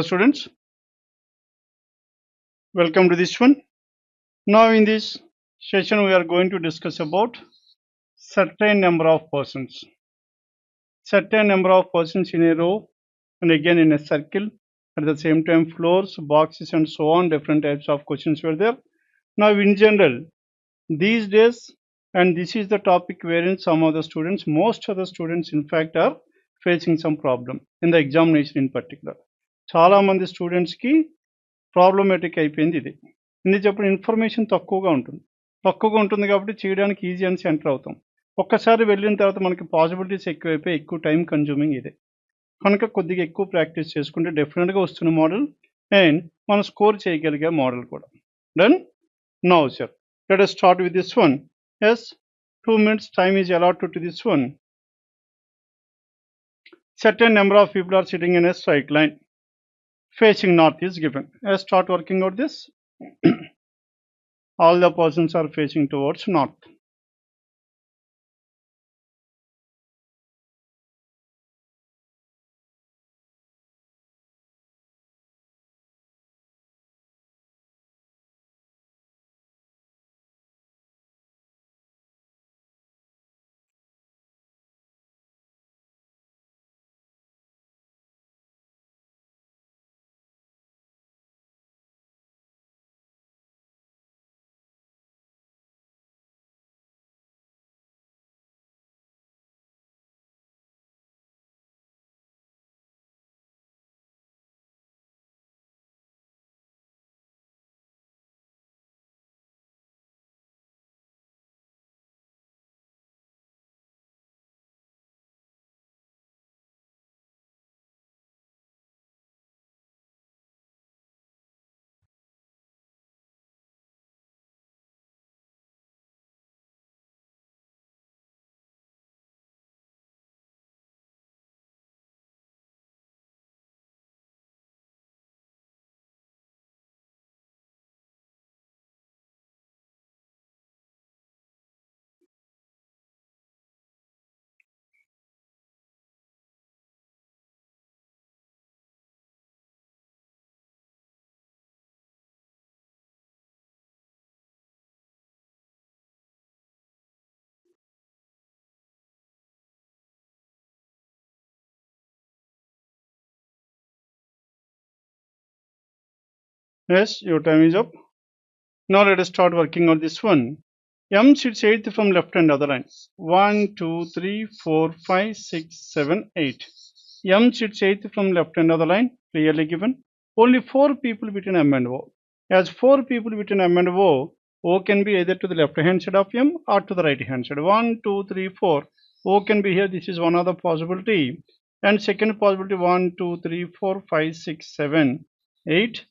Students, welcome to this one. Now in this session we are going to discuss about certain number of persons. Certain number of persons in a row and again in a circle. At the same time floors, boxes and so on, different types of questions were there. Now in general, these days, and this is the topic wherein some of the students, most of the students in fact are facing some problem in the examination in particular. చాలా మంది స్టూడెంట్స్కి problematic అయిపోయింది ఇది. ఇందుకు చెప్పిన information తక్కువగా ఉంటుంది కాబట్టి చేయడానికి ఈజీ అని సెంటర్ అవుతాం. ఒక్కసారి వెళ్ళిన తర్వాత మనకి పాసిబిలిటీస్ ఎక్కువైపోయి ఎక్కువ టైం కన్జ్యూమింగ్ ఇదే. కనుక కొద్దిగా ఎక్కువ ప్రాక్టీస్ చేసుకుంటే డెఫినెట్గా వస్తున్న మోడల్ అండ్ మనం స్కోర్ చేయగలిగే మోడల్ కూడా. Done now sir, let us start with this one. Yes, 2 minutes time is allotted to this one. Certain number of people are sitting in a straight line. Facing north is given. Let's start working out this. All the persons are facing towards north. Yes, your time is up. Now let us start working on this one. M sits 8th from left and other lines. 1, 2, 3, 4, 5, 6, 7, 8. M sits 8th from left and other line, clearly given. Only 4 people between M and O. As 4 people between M and O can be either to the left hand side of M or to the right hand side. 1, 2, 3, 4. O can be here. This is one of the possibility. And second possibility 1, 2, 3, 4, 5, 6, 7, 8.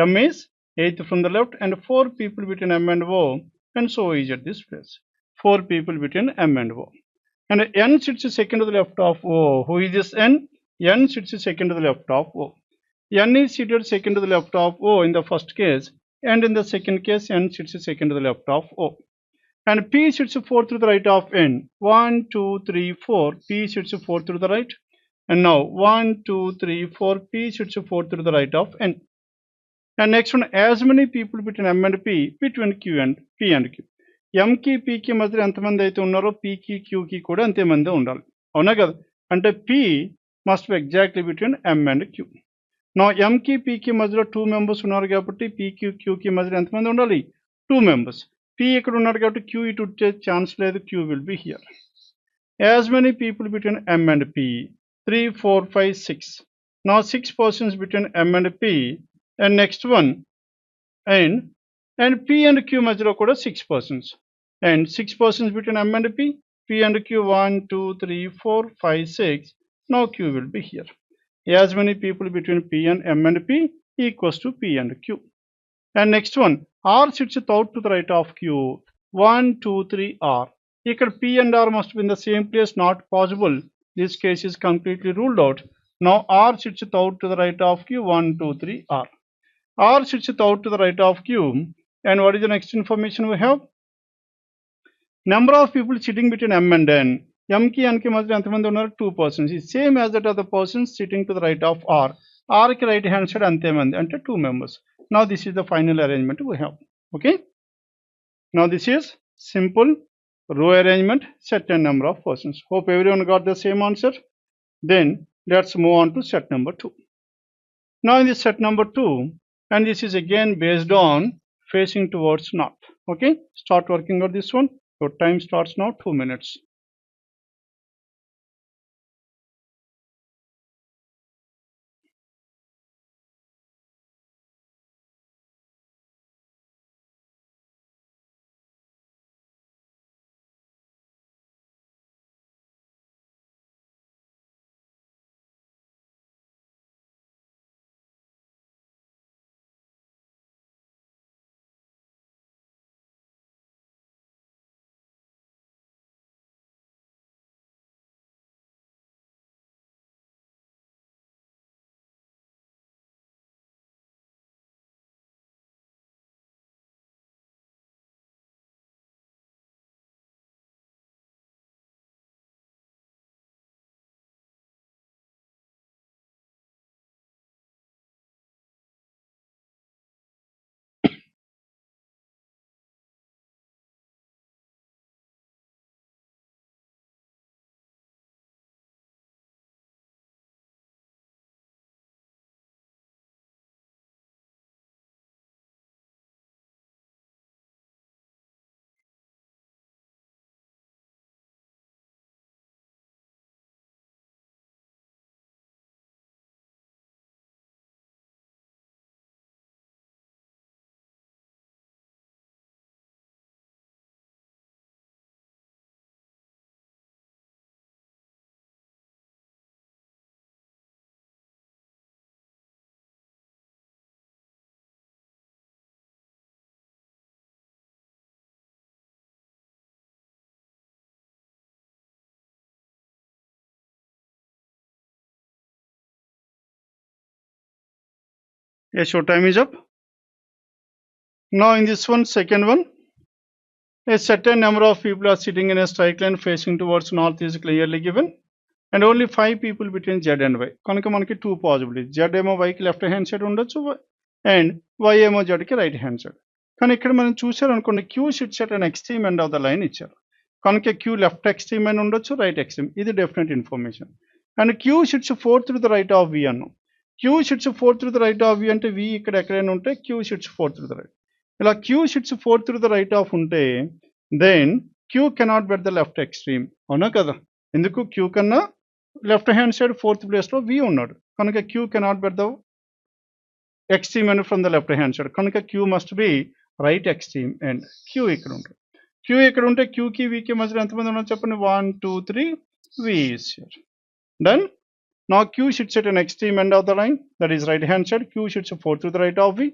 M is 8th from the left and 4 people between M and O, and so is at this place. 4 people between M and O. And N sits second to the left of O. Who is this N? N sits second to the left of O. N is seated second to the left of O in the first case, and in the second case N sits second to the left of O. And P sits fourth to the right of N. 1, 2, 3, 4. P sits fourth to the right. And now 1, 2, 3, 4. P sits fourth to the right of N. And next one, as many people between M and P, between Q and P and Q. M కి P కి మధ్య ఎంతమంది అయితే ఉన్నారో P కి Q కి కూడా అంతేమంది ఉండాలి. అవునా కదా? అంటే P must be exactly between M and Q. Now M కి P కి మధ్యలో 2 members ఉన్నారు కాబట్టి P కి Q కి మధ్యలో ఎంతమంది ఉండాలి? 2 members. P ఇక్కడ ఉన్నాడు కాబట్టి Q ఇటు వచ్చే ఛాన్స్ లేదు. Q will be here. As many people between M and P, 3, 4, 5, 6. Now 6 persons between M and P. And next one, and P and Q మధ్యలో కూడా 6 persons, and 6 persons between M and P and Q 1, 2, 3, 4, 5, 6. Now Q will be here. As many people between P and M and P equals to P and Q. And next one, R sits out to the right of Q. 1, 2, 3, R. Here P and R must be in the same place, not possible. This case is completely ruled out. Now R sits out to the right of Q. 1, 2, 3, R. R sits out to the right of Q. And what is the next information we have? Number of people sitting between M and N. M ki N ki మధ్య ఎంతమంది ఉన్నారు? 2 persons. Is same as that of the persons sitting to the right of R. R కి right hand side అంతేమంది అంటే 2 members. Now this is the final arrangement we have. Okay. Now this is simple row arrangement, certain number of persons. Hope everyone got the same answer. Then let's move on to set number 2. Now in this set number 2, and this is again based on facing towards north. Okay, start working on this one. Your time starts now, 2 minutes. Yes, your time is up. Now in this one, second one, a certain number of people are sitting in a straight line facing towards north is clearly given, and only 5 people between Z and Y. కనుక మనకి 2 possibilities. Z ఏమో Y కి left hand side ఉండొచ్చు and Y ఏమో Z కి right hand side. కానీ ఇక్కడ మనం చూసారనుకోండి, Q sits at an extreme end of the line ఇచ్చారు. కనుక Q లెఫ్ట్ ఎక్స్ట్రీమ్ అని ఉండొచ్చు, రైట్ ఎక్స్ట్రీమ్. ఇది definite information. And Q sits 4 to the right of V అన్నాం. Q sits 4 to the right of V అంటే V ఇక్కడ ఎక్కడైనా ఉంటే Q sits 4 to the right. ఇలా Q sits 4 to the right of ఉంటే then Q cannot be at the left extreme. అవునా కదా? ఎందుకు? Q కన్నా లెఫ్ట్ హ్యాండ్ సైడ్ 4th ప్లేస్లో V ఉన్నాడు. కనుక Q cannot be at the extreme end from the left hand side. కనుక Q must be right extreme end. Q ఇక్కడ ఉంటుంది. Q ఇక్కడ ఉంటే Qకి Vకి మధ్యలో ఎంతమంది ఉన్నారు చెప్పండి? 1 2 3 V is here. Then now Q sits at an extreme end of the line, that is right hand side. Q sits 4th to the right of V.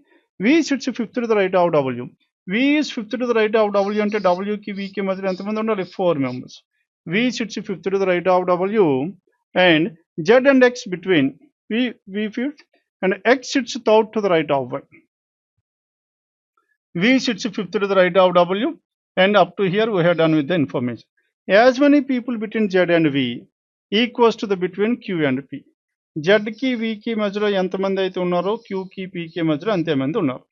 V sits 5th to the right of W. V is 5th to the right of W అంటే W కి V కి మధ్యలో ఎంతమంది ఉండాలి? 4 members. V sits 5th to the right of W and Z and X between V 5th and X sits third to the right of Y. V sits 5th to the right of W and up to here we have done with the information. As many people between Z and V equals to the between Q and P. Z కి V కి మధ్యలో ఎంతమంది అయితే ఉన్నారో Q కి P కి మధ్యలో అంతేమంది ఉన్నారు.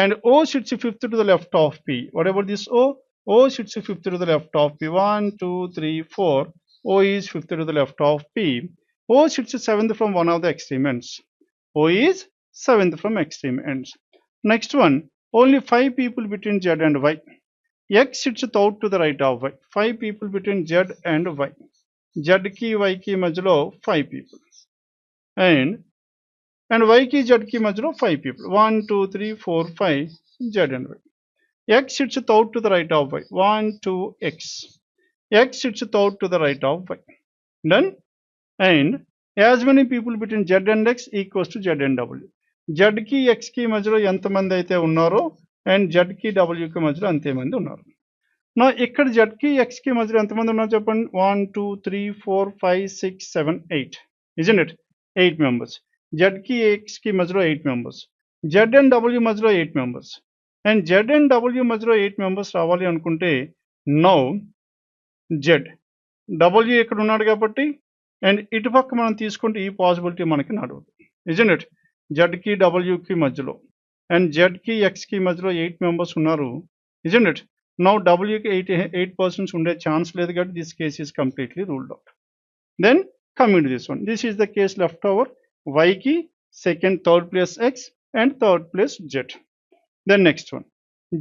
And O sits 5th to the left of P. Whatever this O, O sits 5th to the left of P. 1 2 3 4. O is 5th to the left of P. O sits 7th from one of the extreme ends. O is 7th from extreme ends. Next one, only 5 people between Z and Y. X sits third to the right of Y. 5 people between Z and Y. Z ki Y ki మధ్యలో 5 people. And Y ki Z ki మధ్యలో 5 people. 1 2 3 4 5 Z and Y. X sits third to the right of Y. 1 2 X. X sits third to the right of Y. Done. And as many people between Z and X equals to Z and W. Z ki X ki మధ్యలో ఎంతమంది అయితే ఉన్నారో and Z ki W ki మధ్యలో అంతేమంది ఉన్నారు. నా ఇక్కడ Z కి X కి మధ్యలో ఎంతమంది ఉన్నారు చెప్పండి? 1 2 3 4 5 6 7 8. Isn't it? 8 members. Z కి X కి మధ్యలో 8 members. Z and W మధ్యలో 8 members. And Z and W మధ్యలో 8 members రావాలి అనుకుంటే నౌ Z W ఇక్కడ ఉన్నాడు కాబట్టి అండ్ ఇటుపక్క మనం తీసుకుంటే ఈ పాసిబిలిటీ మనకి నడవదు. isn't it? Z కి W కి మధ్యలో and Z కి X కి మధ్యలో 8 members ఉన్నారు, isn't it? Now W కి 8% ఉండే ఛాన్స్ లేదు కాబట్టి this case is completely ruled out. Then coming to this one, this is the case left over. Y కి second, third place X and third place Z. Then next one,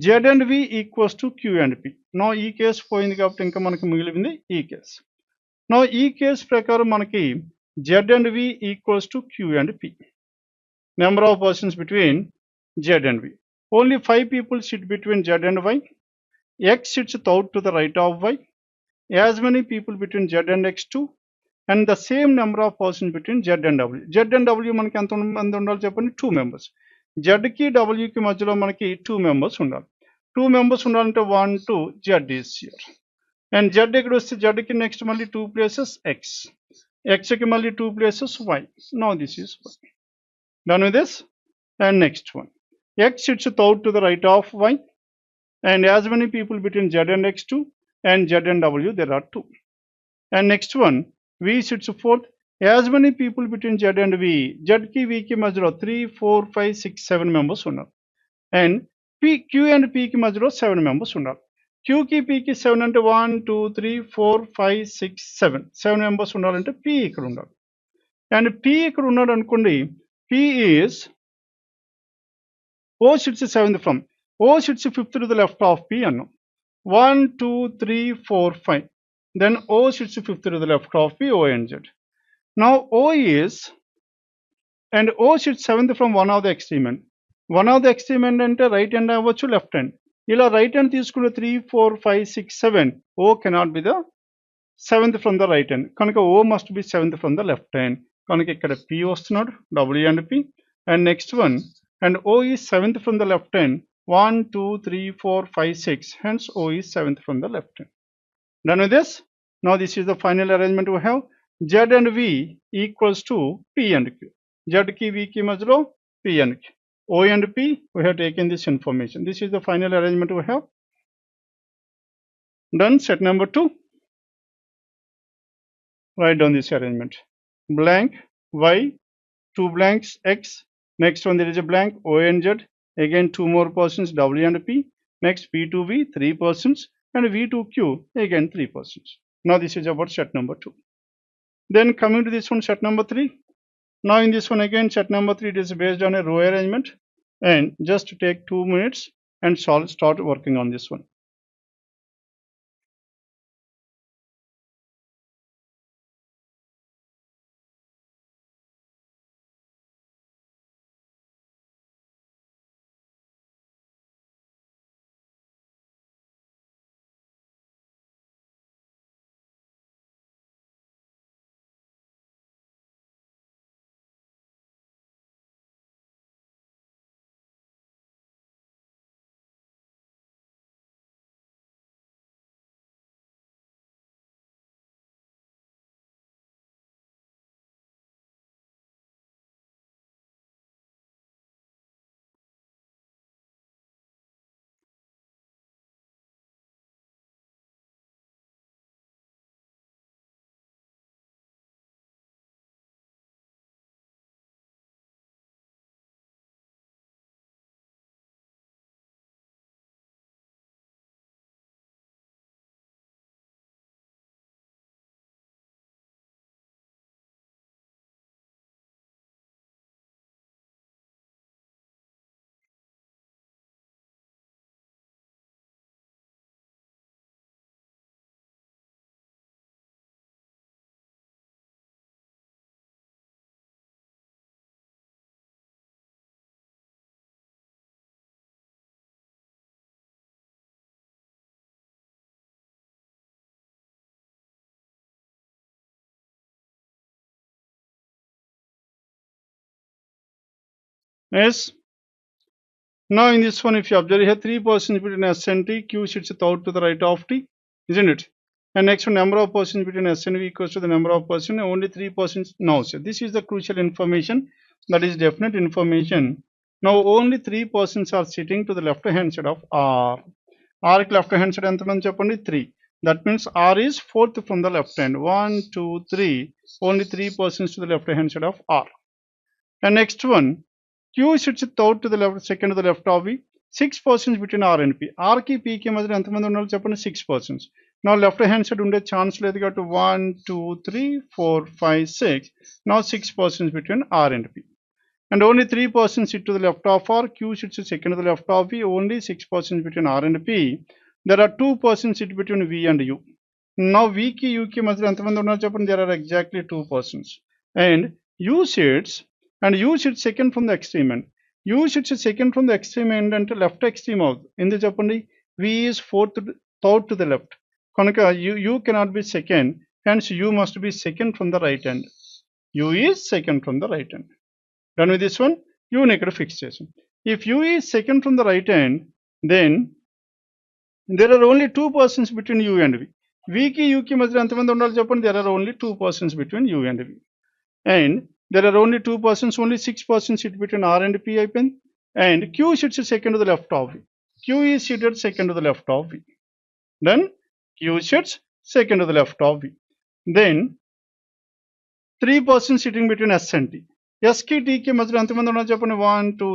Z and V equals to Q and P. Now ఈ case పోయింది కాబట్టి ఇంకా మనకి మిగిలింది ఈ case. Now ఈ case ప్రకారం మనకి Z and V equals to Q and P. Number of persons between Z and V. Only 5 people sit between Z and Y. X sits out to the right of Y. As many people between Z and X2 and the same number of persons between Z and W. Z and W మనకి ఎంత మంది ఉండాలి చెప్పండి? 2 members. Z కి W కి మధ్యలో మనకి 2 members ఉండాలి. 2 members ఉండాలంటే 1 2 Z is here. And Z ఇక్కడ వస్తే Z కి నెక్స్ట్ మళ్ళీ 2 places X. X కి మళ్ళీ 2 places Y. Now this is Y. Done with this? And next one, X sits out to the right of Y and as many people between Z and X2 and Z and W there are 2. And next one, V sits fourth, as many people between Z and V. Z ki V ki మధ్యలో 3 4 5 6 7 members ఉన్నారు and Q and P ki మధ్యలో 7 members ఉన్నారు. Q ki P ki 7 అంటే 1 2 3 4 5 6 7 members ఉండాలంటే P ఇక్కడ ఉండాలి and P ఇక్కడ ఉన్నాడు అనుకోండి. P is O sits 7th from, O sits 5th to the left of P అన్నాం. 1 2 3 4 5. Then O sits 5th to the left of P, O and Z. Now O is, and O sits 7th from one of the extreme end. One of the extreme end అంటే right hand అవ్వచ్చు left hand. ఇలా right hand తీసుకున్న 3 4 5 6 7, O cannot be the 7th from the right hand. కనుక O must be 7th from the left hand. కనుక ఇక్కడ P వస్తున్నాడు, W and P. And next one, and O is 7th from the left hand. 1 2 3 4 5 6, hence O is 7th from the left hand. Done with this? Now this is the final arrangement we have. Z and V equals to P and Q. Z ki V ki మధ్యలో P and Q. O and P, we have taken this information. This is the final arrangement we have. Done. Set number 2. Write down this arrangement. Blank Y, 2 blanks X. Next one there is a blank O and Z. Again 2 more persons W and P. Next P to V 3 persons and V to Q again 3 persons. Now this is about set number 2. Then coming to this one, set number 3. Now in this one again, set number 3, it is based on a row arrangement, and just take 2 minutes and start working on this one. Yes. Now in this one, if you observe here, 3 persons between S and T, Q sits out to the right of T, isn't it? And next one, number of persons between S and V equals to the number of persons, only 3 persons now. So this is the crucial information, that is definite information. Now only 3 persons are sitting to the left hand side of R. R ki left hand side entamandi cheppandi? 3. That means R is 4th from the left hand. 1 2 3, only 3 persons to the left hand side of R. And next one, Q sits third to the left, second to the left of V. 6 persons between R and P. R की P की మధ్య ఎంతమంది ఉండాలో చెప్పండి 6 persons. Now left hand side ఉండే chance లేదు కాబట్టి 1, 2, 3, 4, 5, 6. Now 6 persons between R and P. And only 3 persons sit to the left of R. Q sits second to the left of V. Only 6 persons between R and P. There are 2 persons sit between V and U. Now V की U की మధ్య ఎంతమంది ఉన్నారో చెప్పండి. There are exactly 2 persons. And U sits second from the extreme end. U sits second from the extreme end అంటే left extreme అవుతుంది. ఎందుకు చెప్పండి? V is third to the left. కనుక U cannot be second. Hence U must be second from the right end. U is second from the right end. Done with this one? U ని ఇక్కడ fix చేసాం. If U is second from the right end, then there are only 2 persons between U and V. V కి U కి మధ్య ఎంతమంది ఉండాలో చెప్పండి. There are only 2 persons between U and V. And there are only 2 persons, only 6 persons sit between R and P అయిపోయింది. And Q sits second to the left of V. Q is seated second to the left of V. Then Q sits second to the left of V. Then 3 persons sitting between S and T. S की T की మధ్యలో ఎంతమంది ఉన్నారో చెప్పండి. 1, 2,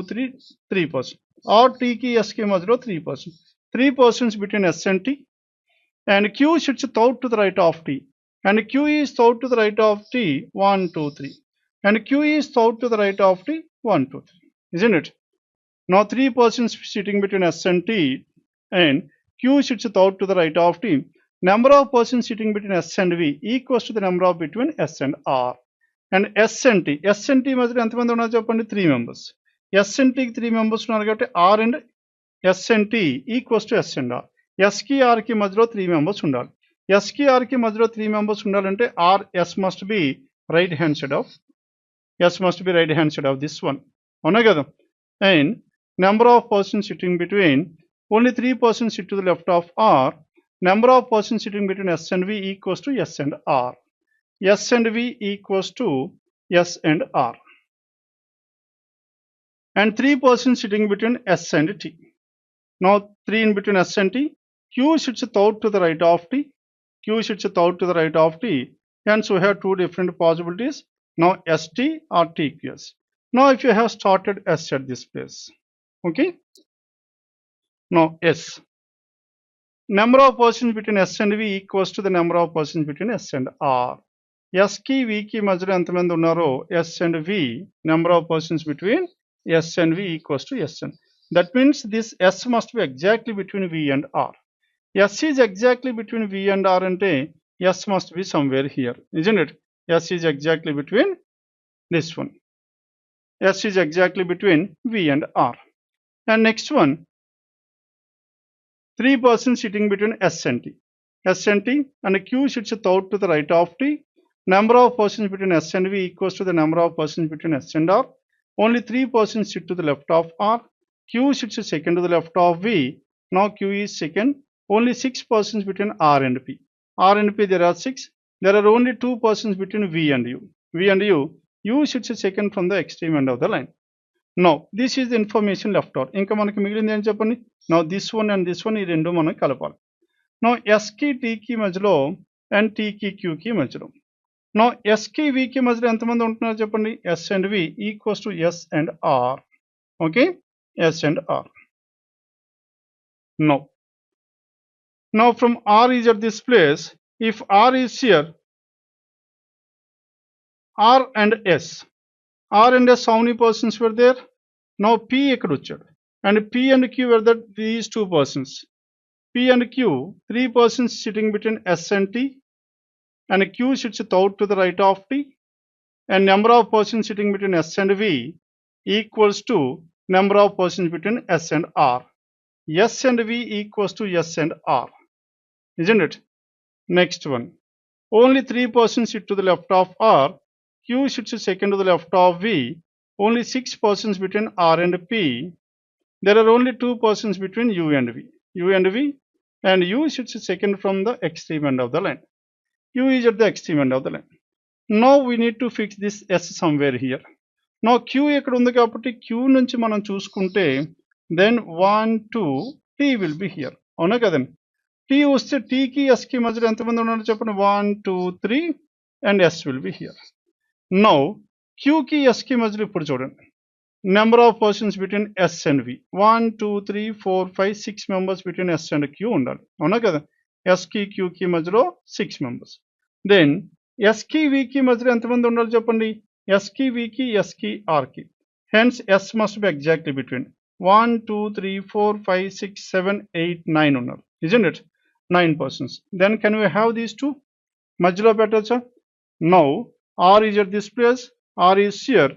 3 persons. Or T की S की మధ్యలో 3 persons. 3 persons between S and T. And Q sits third to the right of T. And Q is third to the right of T, 1, 2, 3. And Q is third to the right of T, 1, 2, 3. Isn't it? Now 3 persons sitting between S and T, and Q sits third to the right of T. Number of persons sitting between S and V equals to the number of between S and R. And S and T మధ్యలో ఎంతమంది ఉన్నారో చెప్పండి. 3 members. S and T కి 3 members ఉన్నారు కాబట్టి R and S and T equals to S and R. S కి R కి మధ్యలో 3 members ఉండాలి. S కి R కి మధ్యలో 3 members ఉండాలంటే S must be right hand side of this one. అవునా కదా? And number of persons sitting between, only 3 persons sit to the left of R. Number of persons sitting between S and V equals to S and R. S and V equals to S and R. And 3 persons sitting between S and T. Now 3 in between S and T. Q sits third to the right of T. Q sits third to the right of T. Hence we have 2 different possibilities. Now ST or TQS. Now if you have started S at this place. Okay. Now S. Number of persons between S and V equals to the number of persons between S and R. S की V की మధ్యలో ఎంతమంది ఉన్నారో S and V, number of persons between S and V equals to S and. That means this S must be exactly between V and R. S is exactly between V and R ante S must be somewhere here, isn't it? S is exactly between this one. S is exactly between V and R. And next one, 3 persons sitting between S and T. S and T, and Q sits third to the right of T. Number of persons between S and V equals to the number of persons between S and R. Only 3 persons sit to the left of R. Q sits second to the left of V. Now Q is second. Only 6 persons between R and P. R and P there are 6. There are only 2 persons between V and U. V and U. U sits second from the extreme end of the line. Now this is the information left out. ఇంకా మనకి మిగిలింది ఏం చెప్పండి. Now this one and this one ఈ రెండు మనం కలపాలి. Now S కి T కి మధ్యలో and T కి Q కి మధ్యలో. Now S కి V కి మధ్యలో ఎంతమంది ఉంటున్నారో చెప్పండి. S and V equals to S and R. Okay, S and R. Now from R is at this place. If R is here, R and S. R and S, how many persons were there? Now P ekkada vachadu. And P and Q were these 2 persons. P and Q, 3 persons sitting between S and T. And Q sits third to the right of T. And number of persons sitting between S and V equals to number of persons between S and R. S and V equals to S and R. Isn't it? Next one. Only 3 persons sit to the left of R. Q sits second to the left of V. Only 6 persons between R and P. There are only 2 persons between U and V. U and V. And U sits second from the extreme end of the line. U is at the extreme end of the line. Now we need to fix this S somewhere here. Now Q ekkada undi kabatti Q nunchi manam chusukunte then 1, 2, T will be here. Avuna kadandi. T వస్తే T కి S కి మధ్యలో ఎంతమంది ఉన్నారో చెప్పండి. 1, 2, 3 and S will be here. Now Q కి S కి మధ్యలో ఇప్పుడు చూడండి. Number of persons between S and V. 1, 2, 3, 4, 5, 6 members between S and Q ఉండాలి. అవునా కదా? S కి Q కి మధ్యలో 6 members. Then S కి V కి మధ్యలో ఎంతమంది ఉండాలి చెప్పండి? S కి V కి S కి R కి. Hence S must be exactly between 1, 2, 3, 4, 5, 6, 7, 8, 9 ఉన్నారు. Isn't it? 9 persons. Then can we have these two? మధ్యలో పెట్టొచ్చా? Now R is at this place, R is here.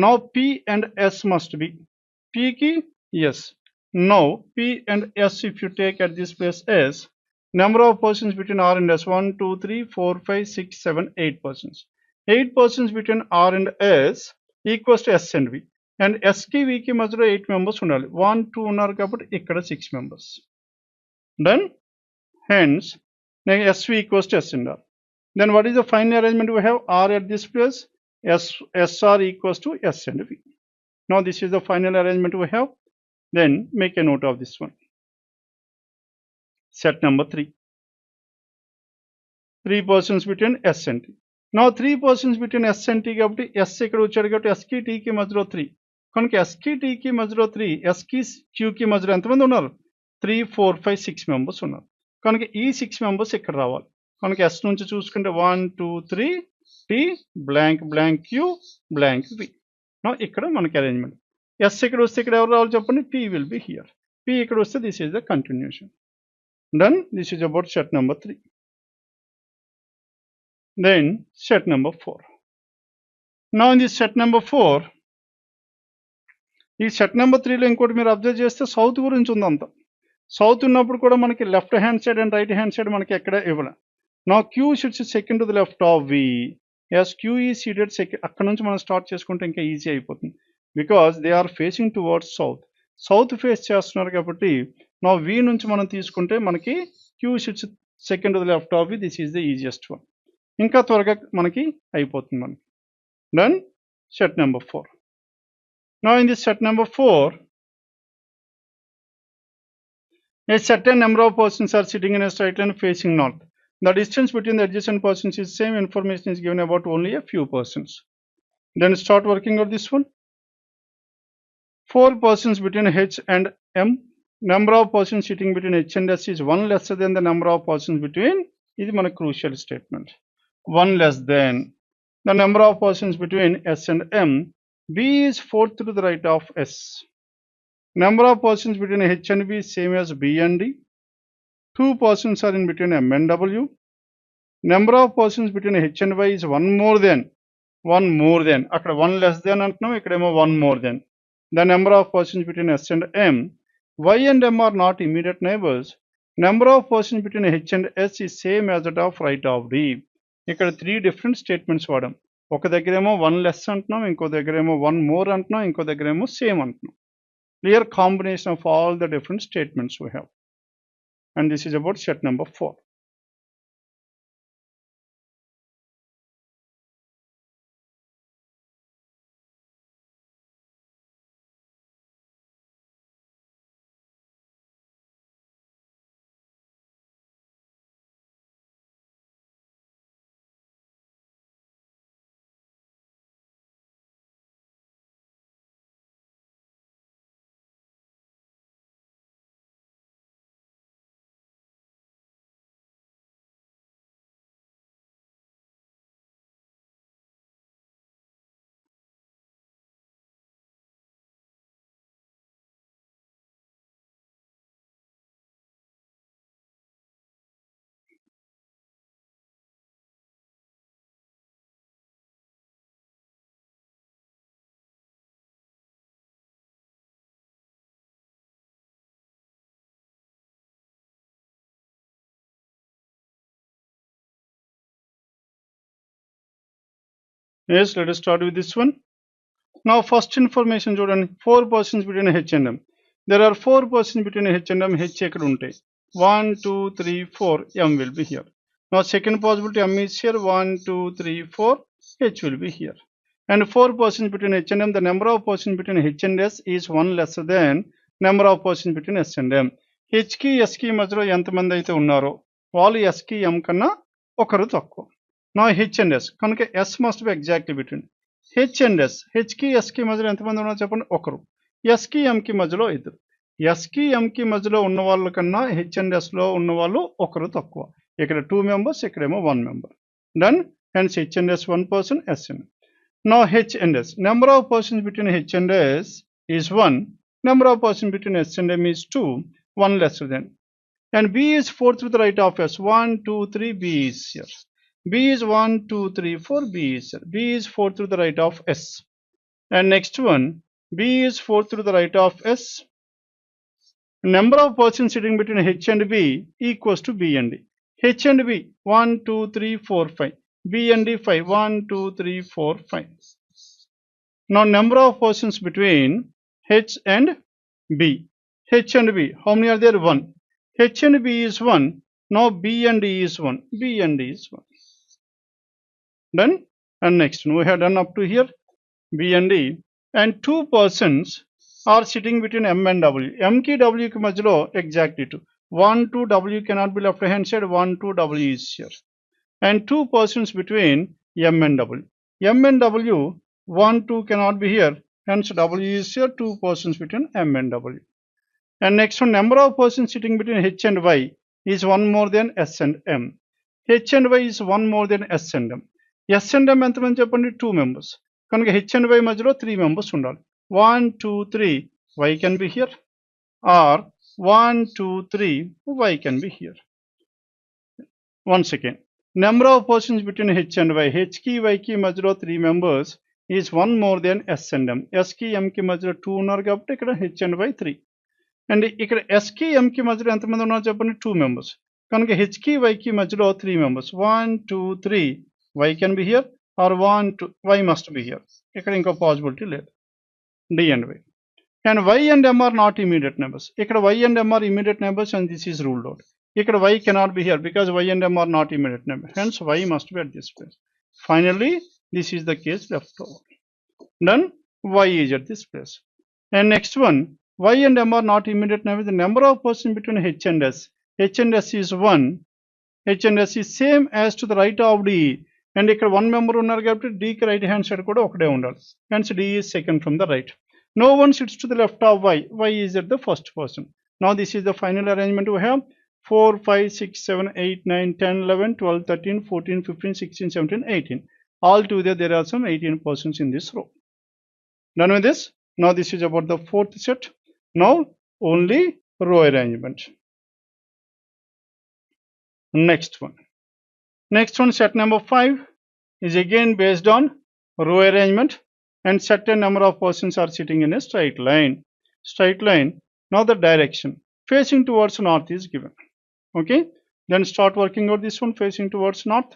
Now P and S must be. P key? Yes. Now P and S, if you take at this place S, number of persons between R and S, 1, 2, 3, 4, 5, 6, 7, 8 persons. 8 persons between R and S equals to S and V. And S key V key మధ్యలో 8 members ఉండాలి. 1, 2 ఉన్నారు కాబట్టి ఇక్కడ 6 members. Done? Hence, SV equals to S and R. Then what is the final arrangement we have? R at this place, SR equals to S and V. Now this is the final arrangement we have. Then make a note of this one. Set number 3. 3 persons between S and T. Now 3 persons between S and T కాబట్టి S ఇక్కడ వచ్చాడు కాబట్టి S కి T కి మధ్యలో 3. కనుక S కి T కి మధ్యలో 3, S కి Q కి మధ్యలో ఎంతమంది ఉన్నారు? 3, 4, 5, 6 members ఉన్నారు. కనుక ఈ 6 members ఇక్కడ రావాలి. కనుక S నుంచి చూసుకుంటే 1, 2, 3, T blank blank Q blank V. ఇక్కడ మనకి అరేంజ్మెంట్. S ఇక్కడ వస్తే ఇక్కడ ఎవరు రావాలి చెప్పండి? P will be here. P ఇక్కడ వస్తే this is the continuation. Done. This is about set number 3. Then set number 4. Now in this set number 4, ఈ సెట్ నెంబర్ 3లో ఇంకోటి మీరు అబ్జర్వ్ చేస్తే సౌత్ గురించి ఉందంతా. సౌత్ ఉన్నప్పుడు కూడా మనకి left hand side and right hand side మనకి ఎక్కడ ఇవ్వాలి. నా Q should second to the left of V. Yes, Q is seated second. అక్కడ నుంచి మనం స్టార్ట్ చేసుకుంటే ఇంకా ఈజీ అయిపోతుంది. Because they are facing towards south. South face చేస్తున్నారు కాబట్టి నా V నుంచి మనం తీసుకుంటే మనకి Q should second to the left of V. This is the easiest one. ఇంకా త్వరగా మనకి అయిపోతుంది మనకి. Done. Set number 4. Now in this set number 4, a certain number of persons are sitting in a straight line facing north. The distance between the adjacent persons is same. Information is given about only a few persons. Then start working on this one. 4 persons between H and M. Number of persons sitting between H and S is 1 lesser than the number of persons between. This is a crucial statement. 1 less than the number of persons between S and M. B is 4th to the right of S. Number of persons between H and B is same as B and D. 2 persons are in between M and W. Number of persons between H and Y is 1 more than. అక్కడ 1 less than అంటున్నాం, ఇక్కడేమో 1 more than. The number of persons between S and M. Y and M are not immediate neighbors. Number of persons between H and S is same as that of right of D. ఇక్కడ 3 different statements వాడాం. ఒక దగ్గరేమో 1 less అంటున్నాం, ఇంకో దగ్గరేమో 1 more అంటున్నాం, ఇంకో దగ్గరేమో same అంటున్నాం. Clear combination of all the different statements we have. And this is about set number 4. Yes, let us start with this one. Now first information చూడండి, 4 persons between H and M. There are 4 persons between H and M. H ఎక్కడ ఉంటాయి? 1, 2, 3, 4. M will be here. Now second possibility, M is here. 1, 2, 3, 4. H will be here. And 4 persons between H and M. The number of persons between H and S is 1 lesser than number of persons between S and M. H కి S కి మధ్యలో ఎంతమంది అయితే ఉన్నారో వాళ్ళు S కి M కన్నా ఒకరు తక్కువ. Now H and S, కనుక S must be exactly between. H and S, హెచ్కి ఎస్కి మధ్యలో ఎంతమంది ఉన్నారు చెప్పండి, ఒకరు. ఎస్కి ఎంకి మధ్యలో ఇద్దరు. ఎస్కి ఎంకి మధ్యలో ఉన్న వాళ్ళ కన్నా హెచ్ అండ్ ఎస్లో ఉన్న వాళ్ళు ఒకరు తక్కువ. ఇక్కడ 2 మెంబర్స్, ఇక్కడేమో 1 member. Done. Hence H and S 1 person, S and. Now H and S. Number of persons between H and S is 1. Number of persons between S and M is 2. 1 lesser than. And B is 4 through the right of S. 1, 2, 3, B is here. B is 1, 2, 3, 4, B is here. B is 4 through the right of S. And next one, B is 4 through the right of S. Number of persons sitting between H and B equals to B and D. H and B, 1, 2, 3, 4, 5. B and D, 5. 1, 2, 3, 4, 5. Now number of persons between H and B. H and B, how many are there? 1. H and B is 1. Now B and D is 1. B and D is 1. Done. And next we have done up to here, B and D. And 2 persons are sitting between M and W. M ki W ki majlo exactly 2. 1, 2, W cannot be left hand side. 1, 2, W is here. And 2 persons between M and W. M and W, 1, 2 cannot be here. Hence W is here. 2 persons between M and W. And next one, number of persons sitting between H and Y is 1 more than S and M. H and Y is 1 more than S and M. S and M ఎంతమంది చెప్పండి, 2 members. కనుక H and Y మధ్యలో 3 members ఉండాలి. 1, 2, 3, Y can be here. Or 1, 2, 3, Y can be here. Once again, number of persons between H and Y. H ki Y ki మధ్యలో 3 members is 1 more than S and M. S ki M ki మధ్యలో 2 ఉన్నారు కాబట్టి ఇక్కడ H and Y 3. And ఇక్కడ S కి M కి మధ్యలో ఎంతమంది ఉన్నారు చెప్పండి, 2 members. కనుక H కి Y కి మధ్యలో 3 members. 1, 2, 3, Y can be here. Or 1, 2, Y must be here. ఇక్కడ ఇంకో పాసిబిలిటీ లేదు. D and Y. And Y and M are not immediate neighbors. ఇక్కడ Y and M are immediate neighbors and this is ruled out. ఇక్కడ Y cannot be here because Y and M are not immediate neighbors. Hence Y must be at this place. Finally, this is the case left over. Done. Y is at this place. And next one, Y and M are not immediate neighbors. The number of persons between H and S. H and S is 1. H and S is same as to the right of D. And ఇక్కడ 1 member ఉన్నారు కాబట్టి D కి right hand side కూడా ఒకటే ఉండాలి. Hence D is second from the right. No one sits to the left of Y. Y is at the first person. Now this is the final arrangement we have. 4, 5, 6, 7, 8, 9, 10, 11, 12, 13, 14, 15, 16, 17, 18. Altogether there are some 18 persons in this row. Done with this? Now this is about the fourth set. Now only row arrangement. Next one. Next one, set number 5 is again based on row arrangement and certain number of persons are sitting in a straight line. Straight line. Now the direction facing towards north is given. Okay. Then start working out this one facing towards north.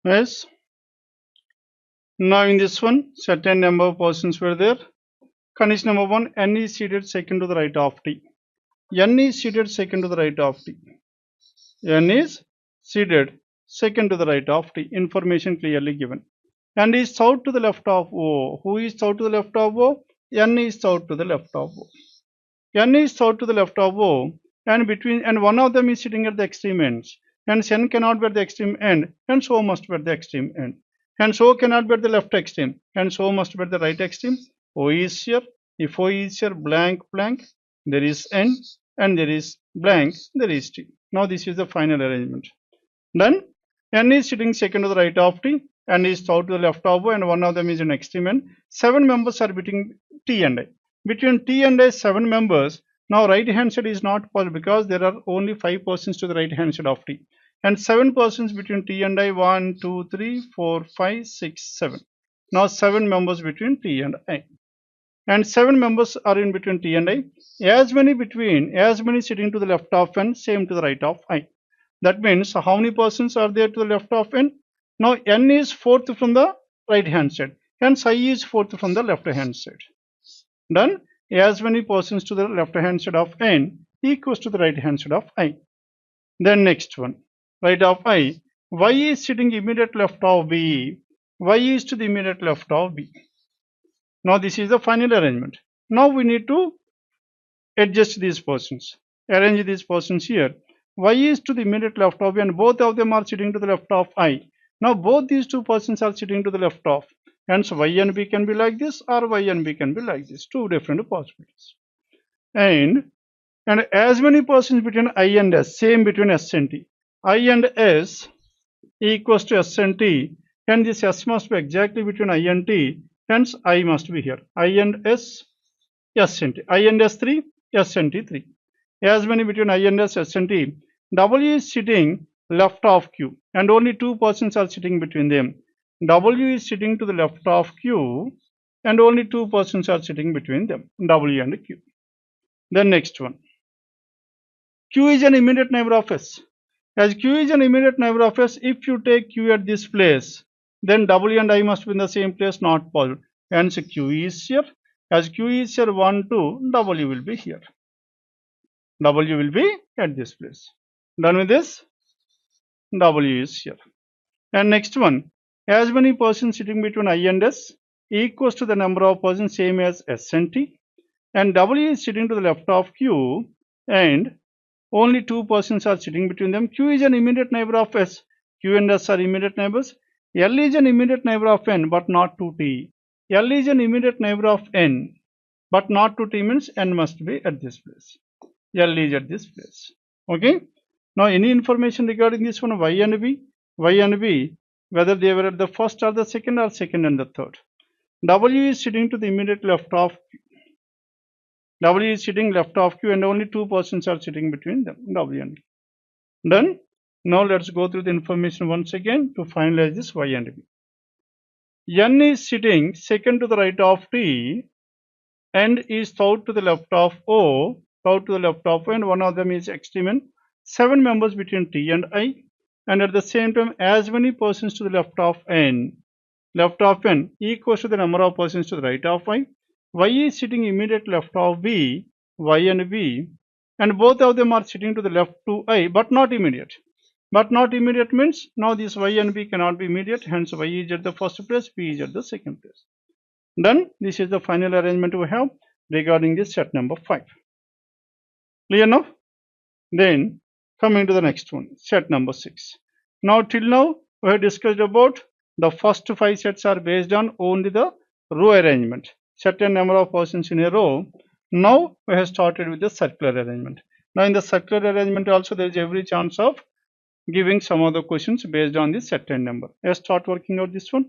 Yes. Now in this one, certain number of persons were there. Condition number 1, n is seated second to the right of t. N is seated second to the right of t. N is seated second to the right of t. Information clearly given. And is south to the left of O. Who is south to the left of O? N is south to the left of O. N is south to the left of O, and one of them is sitting at the extreme ends. Hence N cannot be at the extreme end, hence O must be at the extreme end. Hence O cannot be at the left extreme, hence O must be at the right extreme. O is here. If O is here, blank, blank, there is N, and there is blank, there is T. Now this is the final arrangement. Then N is sitting second to the right of T, N is south to the left of O, and one of them is an extreme end. 7 members are between T and I. Between T and I, 7 members. Now right hand side is not possible because there are only 5 persons to the right hand side of T. And 7 persons between T and I, 1, 2, 3, 4, 5, 6, 7. Now 7 members between T and I. And 7 members are in between T and I. As many sitting to the left of N, same to the right of I. That means how many persons are there to the left of N? Now N is fourth from the right hand side. Hence I is fourth from the left hand side. Done. As many persons to the left hand side of N equals to the right hand side of I. Then next one. Right of I. Y is sitting immediate left of B. Y is to the immediate left of B. Now this is the final arrangement. Now we need to adjust these persons. Arrange these persons here. Y is to the immediate left of B and both of them are sitting to the left of I. Now both these two persons are sitting to the left of. Hence Y and B can be like this or Y and B can be like this. Two different possibilities. And as many persons between I and S, same between S and T. I and S equals to S and T. And this S must be exactly between I and T. Hence I must be here. I and S, S and T. I and S 3, S and T 3. As many between I and S, S and T. W is sitting left of Q and only 2 persons are sitting between them. W is sitting to the left of Q and only 2 persons are sitting between them, W and Q. Then next one. Q is an immediate neighbor of S. As Q is an immediate neighbor of S, if you take Q at this place, then W and I must be in the same place, not possible. Hence Q is here. As Q is here 1, 2, W will be here. W will be at this place. Done with this? W is here. And next one, as many persons sitting between I and S equals to the number of persons same as S and T. And W is sitting to the left of Q and only 2 persons are sitting between them. Q is an immediate neighbor of S. Q and S are immediate neighbors. L is an immediate neighbor of N but not to T. L is an immediate neighbor of N but not to T means N must be at this place. L is at this place. Okay. Now any information regarding this one, Y and B, whether they were at the first or the second or second and the third. W is sitting to the immediate left of Q. W is sitting left of Q and only 2 persons are sitting between them, W and B. Done. Now let's go through the information once again to finalize this Y and B. N is sitting second to the right of T and is south to the left of O, and one of them is extreme end. 7 members between T and I, and at the same time as many persons to the left of N equals to the number of persons to the right of I. Y is sitting immediate left of B, Y and B, and both of them are sitting to the left to I, but not immediate. But not immediate means now this Y and B cannot be immediate, hence Y is at the first place, B is at the second place. Done. This is the final arrangement we have regarding this set number 5. Clear now? Then coming to the next one, set number 6. Now till now we have discussed about the first 5 sets are based on only the row arrangement, certain number of persons in a row. Now we have started with the circular arrangement. Now in the circular arrangement also there is every chance of giving some of the questions based on this certain number. Let's start working out this one.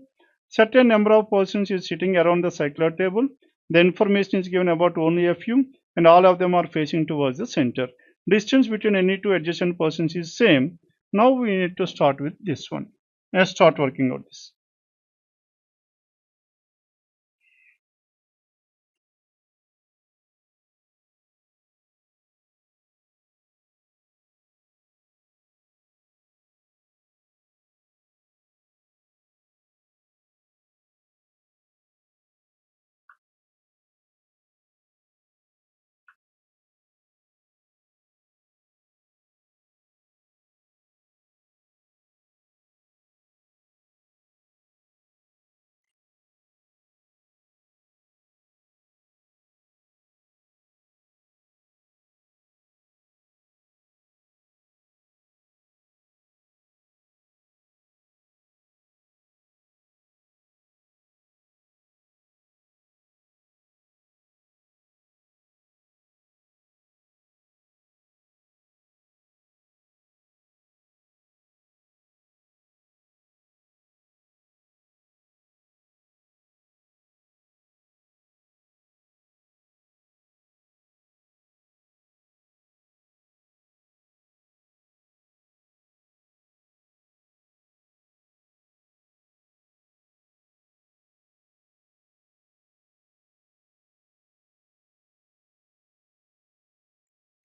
Certain number of persons is sitting around the circular table. The information is given about only a few and all of them are facing towards the center. Distance between any 2 adjacent persons is same. Now we need to start with this one. Let's start working out this.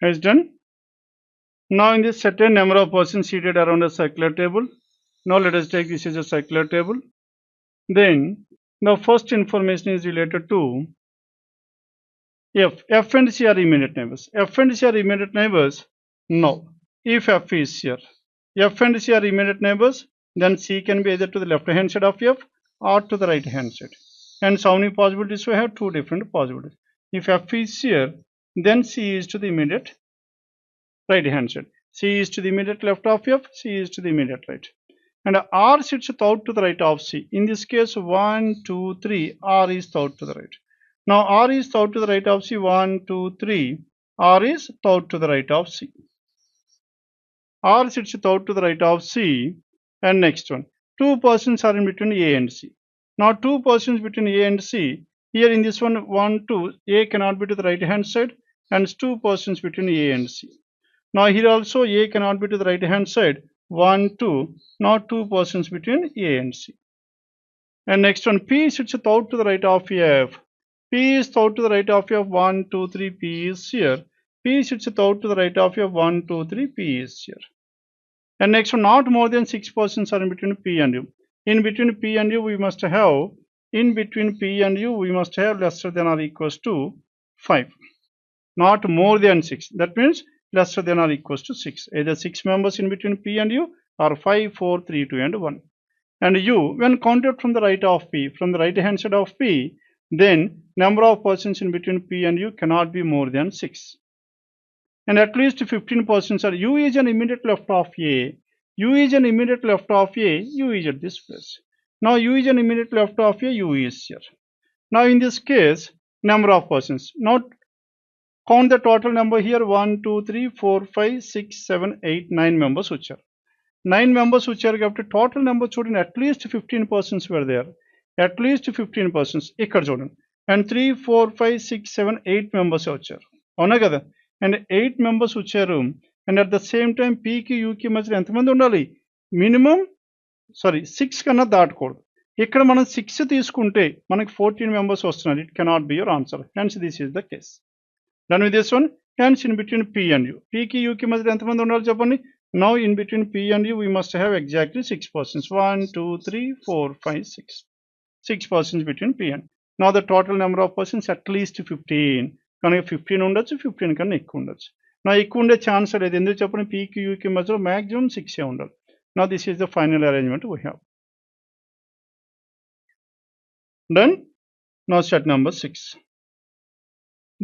Is done. Now in this certain number of persons seated around a circular table. Now let us take this as a circular table. Then the first information is related to F and C are immediate neighbors. F and C are immediate neighbors. No. If F is here, F and C are immediate neighbors, then C can be either to the left hand side of F or to the right hand side. And so many possibilities we have? Two different possibilities. If F is here, then C is to the immediate right hand side. C is to the immediate left of F, C is to the immediate right. And R sits out to the right of C. In this case, 1, 2, 3, R is out to the right. Now R is out to the right of C, 1, 2, 3, R is out to the right of C. R sits out to the right of C. And next one, two persons are in between A and C. Now two persons between A and C. Here in this one, 1, 2, A cannot be to the right hand side, and two persons between A and C. Now here also A cannot be to the right hand side, 1, 2, not two persons between A and C. And next one, P sits out to the right of F. P is out to the right of F, 1, 2, 3, P is here. P sits out to the right of F, 1, 2, 3, P is here. And next one, not more than 6 persons are in between P and U. In between P and U, we must have, lesser than or equals to 5. Not more than 6. That means lesser than or equals to 6. Either 6 members in between P and U or 5, 4, 3, 2 and 1. And U, when counted from the right of P, from the right hand side of P, then number of persons in between P and U cannot be more than 6. And at least 15 persons are U is an immediate left of A. U is an immediate left of A, U is at this place. Now U is an immediate left of A, U is here. Now in this case, number of persons. Now count the total number here 1, 2, 3, 4, 5, 6, 7, 8, 9 members which are. 9 members which are కాబట్టి total number చూడండి at least 15 persons were there. At least 15 persons ఇక్కడ చూడండి. And 3, 4, 5, 6, 7, 8 members వచ్చారు. అవునా కదా? And 8 members వచ్చారు. And at the same time Pకి Uకి మధ్యలో ఎంతమంది ఉండాలి? మినిమం 6 కన్నా దాటకూడదు. ఇక్కడ మనం 6 తీసుకుంటే మనకి 14 members వస్తున్నారు. It cannot be your answer. Hence this is the case. Done with this one. Hence in between P and U. Pకి Uకి మధ్యలో ఎంతమంది ఉండాలి చెప్పండి? Now in between P and U, we must have exactly 6 persons. 1, 2, 3, 4, 5, 6. 6 persons between P and. Now the total number of persons at least 15. కనుక 15 ఉండొచ్చు, 15 కన్నా ఎక్కువ ఉండొచ్చు. నా ఎక్కువ ఉండే ఛాన్స్ లేదు. ఎందుకు చెప్పండి? Pకి Uకి మధ్యలో maximum 6 ఉండాలి. Now this is the final arrangement we have. Done? Now set number 6.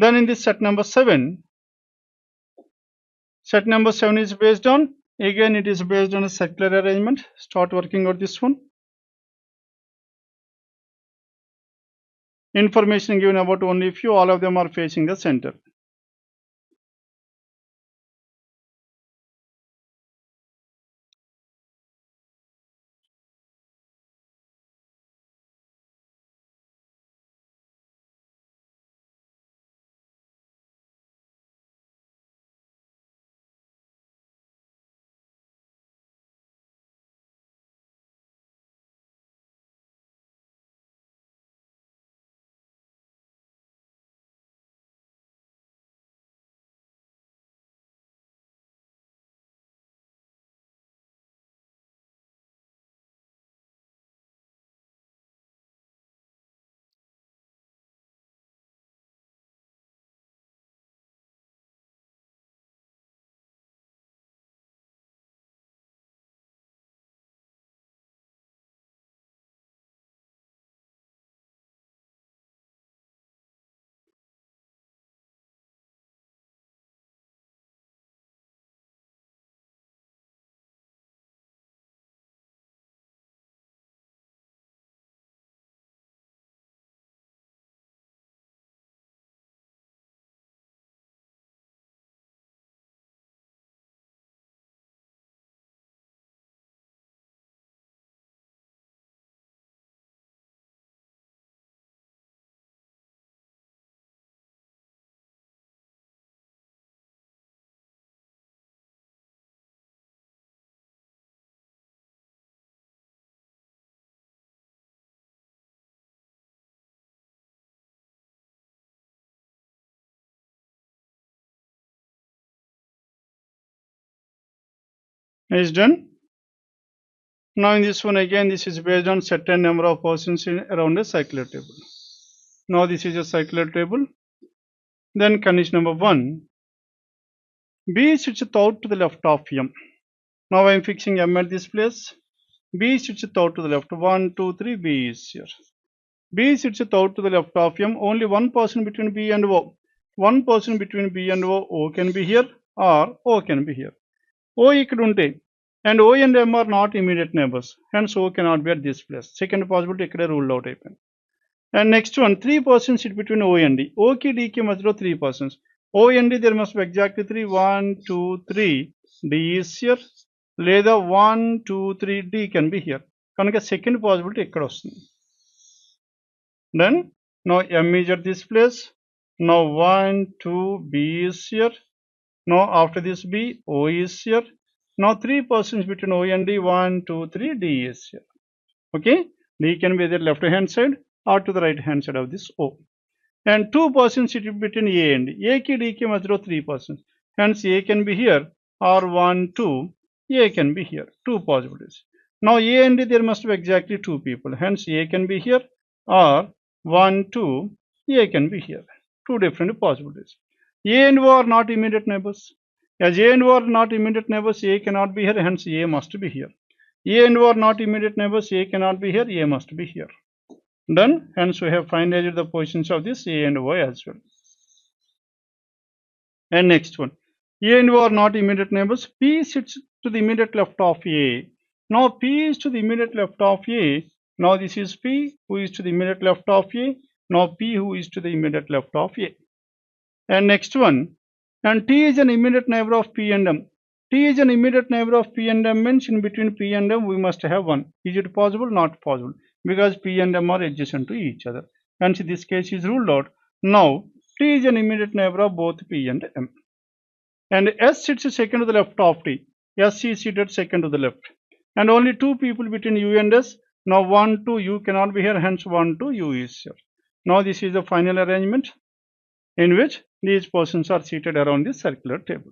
Then in this set number 7, set number 7 is based on, again it is based on a circular arrangement. Start working on this one. Information given about only few, all of them are facing the center. Is done. Now in this one again, this is based on certain number of persons around a circular table. Now this is a circular table. Then condition number 1, B sits out to the left of M. Now I am fixing M at this place. B sits out to the left. 1, 2, 3, B is here. B sits out to the left of M. Only one person between B and O. One person between B and O can be here or O can be here. O ఇక్కడ ఉంటే and O and M are not immediate neighbors. Hence O cannot be at this place. Second possibility ఇక్కడే ruled out అయిపోయింది. And next one, 3 persons sit between O and D. O కి D కి మధ్యలో 3 persons. O and D there must be exactly 3. 1, 2, 3. D is here. లేదా 1, 2, 3 D can be here. కనుక second possibility ఇక్కడ వస్తుంది. Then now M is at this place. Now 1, 2, B is here. Now after this B, O is here. Now 3 persons between O and D. 1, 2, 3. D is here. Okay. D can be either left hand side or to the right hand side of this O. And 2 persons sit between A and D. A ki D ki madhyo 3 persons. Hence A can be here or 1, 2. A can be here. 2 possibilities. Now A and D there must be exactly 2 people. Hence A can be here or 1, 2. A can be here. 2 different possibilities. A and O are not immediate neighbors. As A and O are not immediate neighbors, A cannot be here. Hence A must be here. A and O are not immediate neighbors. A cannot be here. A must be here. Done. Hence we have finalized the positions of this A and O as well. And next one, A and O are not immediate neighbors. P sits to the immediate left of A. Now P is to the immediate left of A. Now this is P who is to the immediate left of A. Now P who is to the immediate left of A. And next one, and T is an immediate neighbor of P and M. T is an immediate neighbor of P and M means in between P and M we must have 1. Is it possible? Not possible. Because P and M are adjacent to each other. Hence this case is ruled out. Now T is an immediate neighbor of both P and M. And S sits second to the left of T. S is seated second to the left. And only 2 people between U and S. Now 1, 2, U cannot be here. Hence 1, 2, U is here. Now this is the final arrangement in which these persons are seated around this circular table.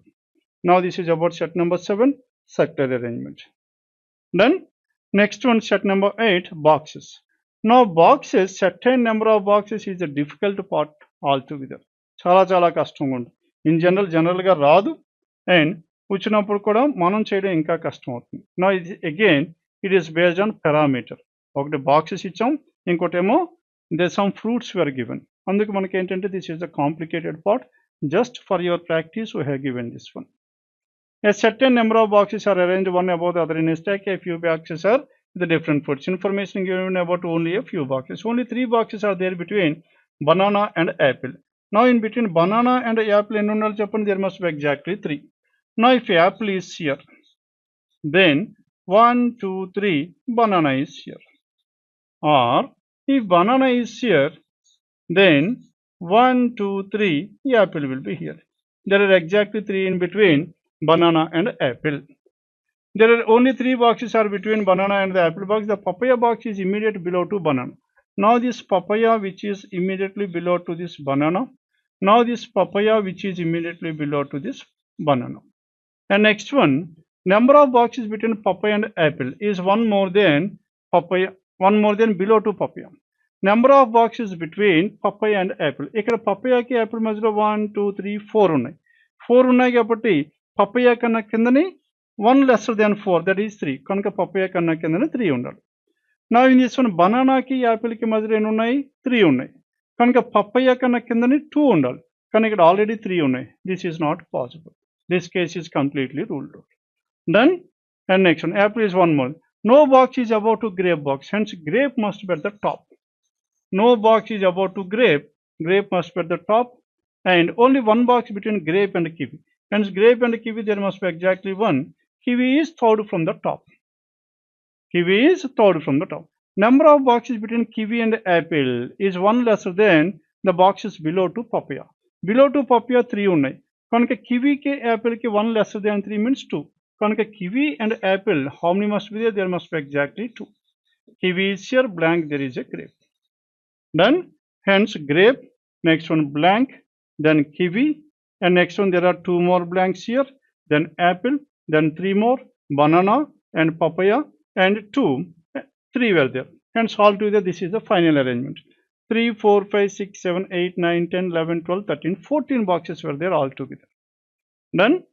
Now this is about set number 7, circular arrangement. Then next one, set number 8, boxes. Now boxes, certain number of boxes is a difficult part altogether. చాలా కష్టంగా ఉంటుంది. In general గా రాదు and వచ్చినప్పుడు కూడా మనం చేయడం ఇంకా కష్టం అవుతుంది. Now again it is based on parameter. ఒకటి బాక్సెస్ ఇచ్చాం, ఇంకోటేమో there some fruits were given. అందుకు మనకి ఏంటంటే this is a complicated part. Just for your practice we have given this one. A certain number of boxes are arranged one above the other in a stack. A few boxes are the different fruits. Information given about only a few boxes. Only 3 boxes are there between banana and apple. Now in between banana and apple and there must be exactly 3. Now if apple is here, then 1, 2, 3 banana is here. Or if banana is here, then 1, 2, 3 apple will be here. There are exactly 3 in between banana and apple. There are only 3 boxes are between banana and the apple box. The papaya box is immediately below to banana. Now this papaya which is immediately below to this banana. Now this papaya which is immediately below to this banana. And next one, number of boxes between papaya and apple is one more than papaya, one more than below to papaya. Number of boxes between papaya and apple. ఇక్కడ papaya కి apple మధ్యలో 1, 2, 3, 4 ఉన్నాయి. 4 ఉన్నాయి కాబట్టి papaya కన్నా కిందని 1 lesser than 4, that is 3. కనుక papaya కన్నా కిందని 3 ఉండాలి. Now in this one, banana కి apple కి మధ్యలో ఎన్ని ఉన్నాయి? 3 ఉన్నాయి. కనుక papaya కన్నా కిందని 2 ఉండాలి. కానీ ఇక్కడ ఆల్రెడీ 3 ఉన్నాయి. This is not possible. This case is completely ruled out. Then and next one, apple is one more. No box is above to grape box. Hence grape must be at the top. No box is above to grape. Grape must be at the top. And only one box between grape and kiwi. Hence grape and kiwi there must be exactly 1. Kiwi is third from the top. Kiwi is third from the top. Number of boxes between kiwi and apple is 1 lesser than the boxes below to papaya. Below to papaya 3 ఉన్నాయి. కనుక kiwi కి apple కి 1 lesser than 3 means 2. కనుక kiwi and apple, how many must be there? There must be exactly 2. Kiwi is here, blank, there is a grape. Done. Hence grape, next one blank, then kiwi, and next one there are 2 more blanks here, then apple, then 3 more, banana and papaya and 2, 3 were there. Hence altogether this is the final arrangement. 3, 4, 5, 6, 7, 8, 9, 10, 11, 12, 13, 14 boxes were there altogether. Done.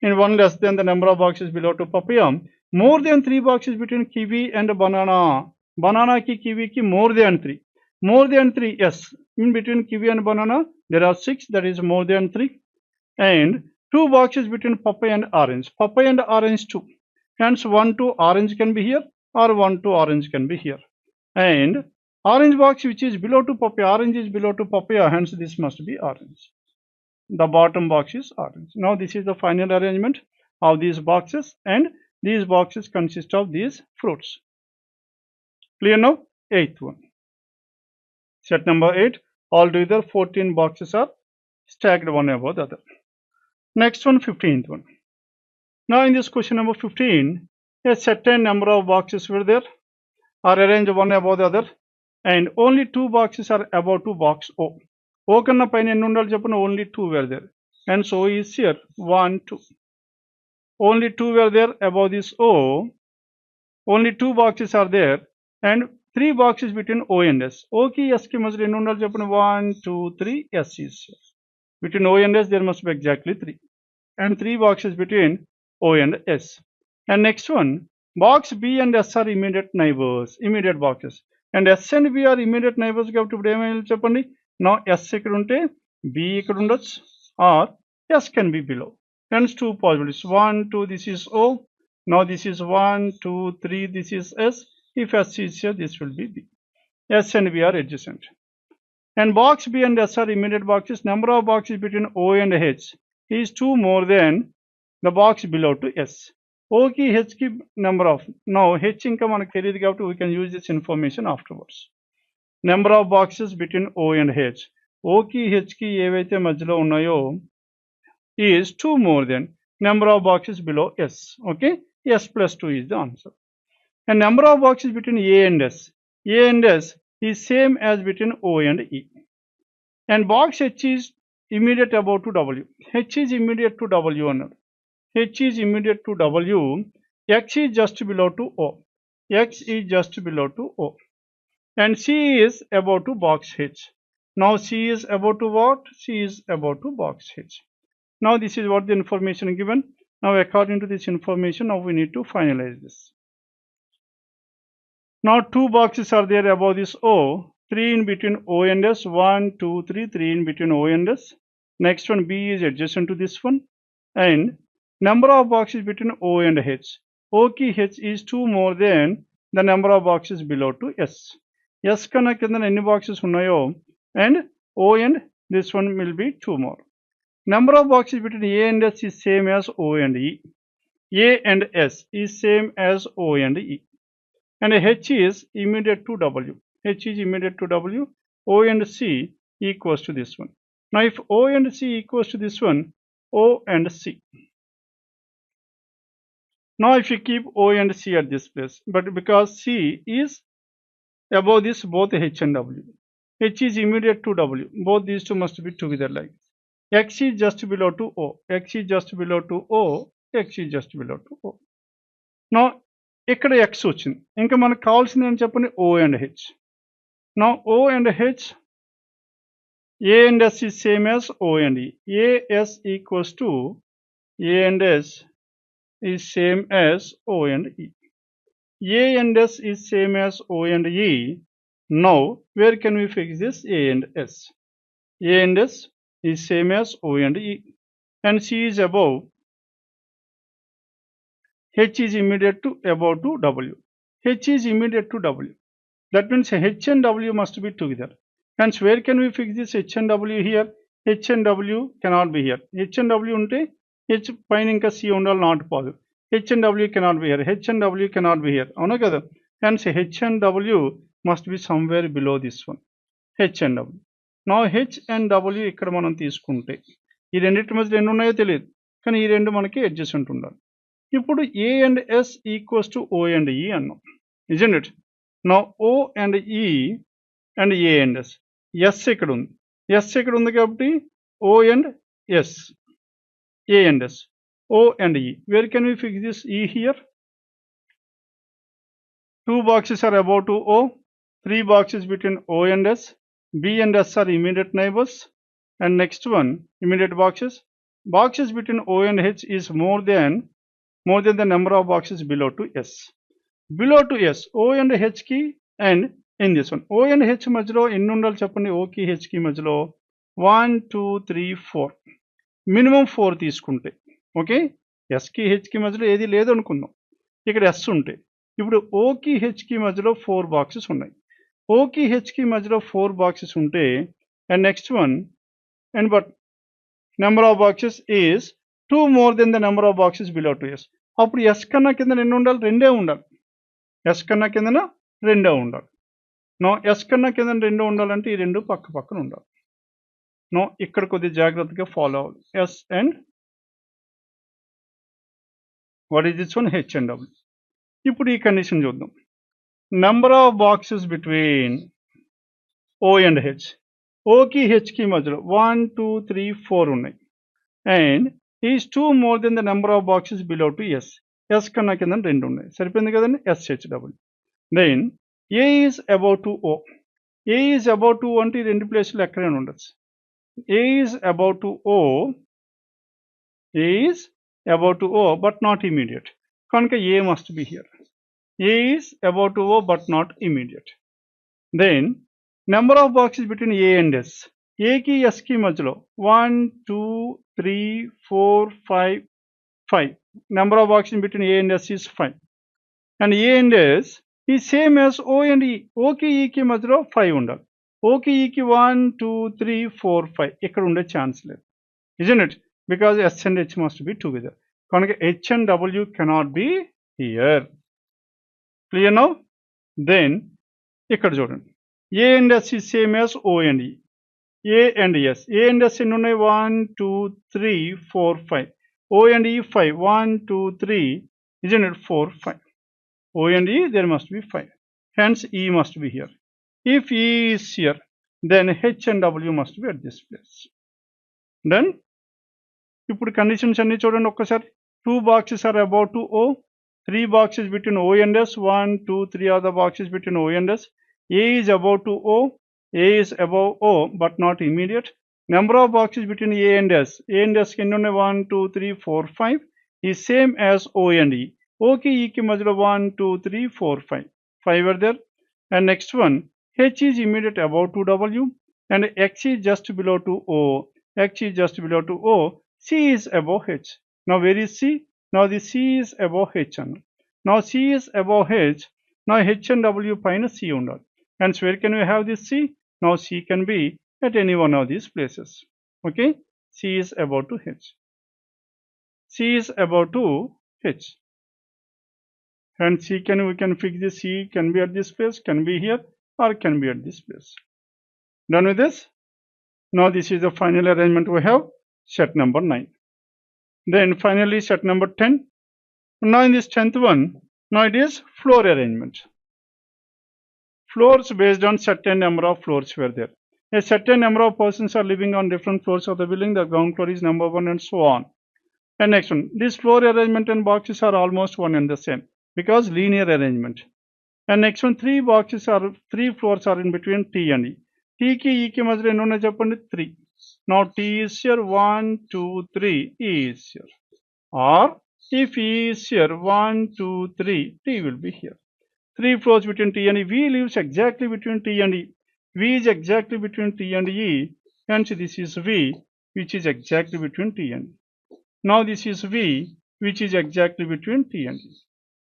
In one less than the number of boxes below to papaya. More than 3 boxes between kiwi and banana. Banana ki kiwi ki more than 3. More than 3, yes. In between kiwi and banana, there are 6, that is more than 3. And 2 boxes between papaya and orange. Papaya and orange 2. Hence 1 to orange can be here or 1 to orange can be here. And orange box which is below to papaya, orange is below to papaya, hence this must be orange. The bottom box is orange. Now this is the final arrangement of these boxes, and these boxes consist of these fruits. Clear now? 8th one. Set number 8. Altogether 14 boxes are stacked one above the other. Next one, 15th one. Now in this question number 15, a certain number of boxes were there, are arranged one above the other, and only 2 boxes are above to box O. O kanna paina enni undali cheppanu, only 2 were there. And so is here 1, 2. Only 2 were there above this O. Only 2 boxes are there, and 3 boxes between O and S. O ki S ki mazhlo enni undali cheppanu, 1, 2, 3, S is here. Between O and S there must be exactly 3. And 3 boxes between O and S. And next one, box B and S are immediate neighbors, immediate boxes. And S and B are immediate neighbors కాబట్టి ఇప్పుడు ఏమైనా చెప్పండి. Now S ఇక్కడ ఉంటే B ఇక్కడ ఉండొచ్చు, or S can be below. Hence 2 possibilities. 1, 2, this is O. Now this is 1, 2, 3, this is S. If S is here, this will be B. S and B are adjacent. And box B and S are immediate boxes. Number of boxes between O and H is 2 more than the box below to S. O ki H ki number of. Now H inka manaku teliyadu kabatti we can use this information afterwards. Number of boxes between O and H. O ki H ki evaithe madhyalo unnayo is 2 more than number of boxes below S. Okay, S plus 2 is the answer. And number of boxes between A and S. A and S is same as between O and E. And box H is immediate above to W. H is immediate to W అన్నాడు. H is immediate to W. X is just below to O. X is just below to O. And C is above to box H. Now C is above to what? C is above to box H. Now this is what the information given. Now according to this information, now we need to finalize this. Now 2 boxes are there above this O. 3 in between O and S. 1, 2, 3. 3 in between O and S. Next one, B is adjacent to this one. And number of boxes between O and H. O ki H is 2 more than the number of boxes below to S. S kanna kinda enni boxes unnayo, and O and this one will be 2 more. Number of boxes between A and S is same as O and E. A and S is same as O and E. And H is immediate to W. H is immediate to W. O and C equals to this one. Now if O and C equals to this one, O and C. Now if you keep O and C at this place, but because C is above this both H and W. H is immediate to W. Both these two must be together like this. X is just below to O. X is just below to O. X is just below to O. Now ఇక్కడ X వచ్చింది. ఇంకా మనకు కావాల్సింది ఏం చెప్పండి, O and H. Now O and H, A and S is same as O and E. A S equals to A and S is same as O and E. A and S is same as O and E. Now where can we fix this A and S? A and S is same as O and E, and C is above. H is immediate to above to W. H is immediate to W. That means H and W must be together. Hence where can we fix this H and W here? H and W cannot be here. H and W unte H పైన ఇంకా C ఉండాలి, not possible. H and W cannot be here. H and W cannot be here. అవునా కదా? Hence H and W must be somewhere below this one. H and W. Now H and W ఇక్కడ మనం తీసుకుంటే ఈ రెండింటి మధ్య ఎన్ని ఉన్నాయో తెలియదు, కానీ ఈ రెండు మనకి అడ్జసెంట్ ఉండాలి. ఇప్పుడు A and S equals to O and E అన్నాం, isn't it? Now O and E and A and S. S ఇక్కడ ఉంది. S ఇక్కడ ఉంది కాబట్టి O and S. A and S. O and E. Where can we fix this E here? 2 boxes are above to O, 3 boxes between O and S, B and S are immediate neighbors, and next one, immediate boxes. Boxes between O and H is more than the number of boxes below to S. Below to S, O and H కి and in this one. O and H మధ్యలో ఎన్ని ఉండాలి చెప్పండి? O కి H కి మధ్యలో 1, 2, 3, 4. Minimum 4 తీసుకుంటే okay. S కి H కి మధ్యలో ఏది లేదు అనుకుందాం. ఇక్కడ S ఉంటే ఇప్పుడు O కి H కి మధ్యలో 4 బాక్సెస్ ఉన్నాయి. O కి H కి మధ్యలో 4 బాక్సెస్ ఉంటే and next one and but number of boxes is 2 more than the number of boxes below to S. అప్పుడు S కన్నా కింద ఎన్ని ఉండాలి? రెండే ఉండాలి. S కన్నా కిందన రెండే ఉండాలి. నో S కన్నా కింద రెండో ఉండాలంటే ఈ రెండు పక్క పక్కన ఉండాలి. నో ఇక్కడ కొద్దిగా జాగ్రత్తగా ఫాలో అవ్వాలి. S and what is this one? H and W. ఇప్పుడు ఈ కండిషన్ చూద్దాం. Number of boxes between O and H. O కి H కి మధ్యలో 1, 2, 3, 4 ఉన్నాయి. And is 2 more than the number of boxes below to S. S కన్నా కింద రెండు ఉన్నాయి. సరిపోయింది కదండి? SHW. Then A is above to O. A is above to అంటే ఈ రెండు ప్లేసులు ఎక్కడైనా ఉండొచ్చు. A is above to O. A is above to O but not immediate. కనుక A must be here. A is above to O but not immediate. Then number of boxes between A and S. A కి S కి మధ్యలో 1, 2, 3, 4, 5. Number of boxes between A and S is 5. And A and S is same as O and E. O కి E కి మధ్యలో 5 ఉండాలి. O కి E కి 1, 2, 3, 4, 5. ఇక్కడ ఉండే ఛాన్స్ లేదు. Isn't it? Because S and H must be together. కనుక H and W cannot be here. Clear now? Then ఇక్కడ చూడండి. A and S is same as O and E. A and S. A and S ఎన్ని ఉన్నాయి? 1, 2, 3, 4, 5. O and E 5. 1, 2, 3. Isn't it? 4, 5. O and E there must be 5. Hence E must be here. If E is here, then H and W must be at this place. Then ఇప్పుడు conditions అన్ని చూడండి ఒక్కసారి. 2 boxes are above to O. 3 boxes between O and S. 1, 2, 3 are the boxes between O and S. A is above to O. A is above O but not immediate. Number of boxes between A and S. A and S కి ఎన్ని ఉన్నాయి? 1, 2, 3, 4, 5 is same as O and E. O కి E కి మధ్యలో 1, 2, 3, 4, 5. 5 are there. And next one, H is immediate above to W and X is just below to O. X is just below to O. C is above H. Now where is C? Now the C is above H. Now C is above H. Now H and W పైన C ఉండాలి. Hence where can we have this C? Now C can be at any one of these places. Okay? C is above to H. C is above to H. And we can fix this. C can be at this place, can be here, or can be at this place. Done with this? Now this is the final arrangement we have. Set number 9. Then finally set number 10. Now in this 10th one, now it is floor arrangement. Floors based on certain number of floors were there. A certain number of persons are living on different floors of the building. The ground floor is number 1 and so on. And next one, this floor arrangement and boxes are almost one and the same because linear arrangement. And next one, 3 floors are in between T and E. T ki E ki మధ్యలో ఎన్ని ఉన్నాయి చెప్పండి? 3. Now T is here, 1, 2, 3, E is here. Or if E is here, 1, 2, 3, T will be here. 3 floors between T and E. V lives exactly between T and E. V is exactly between T and E. Hence this is V which is exactly between T and E. Now this is V which is exactly between T and E.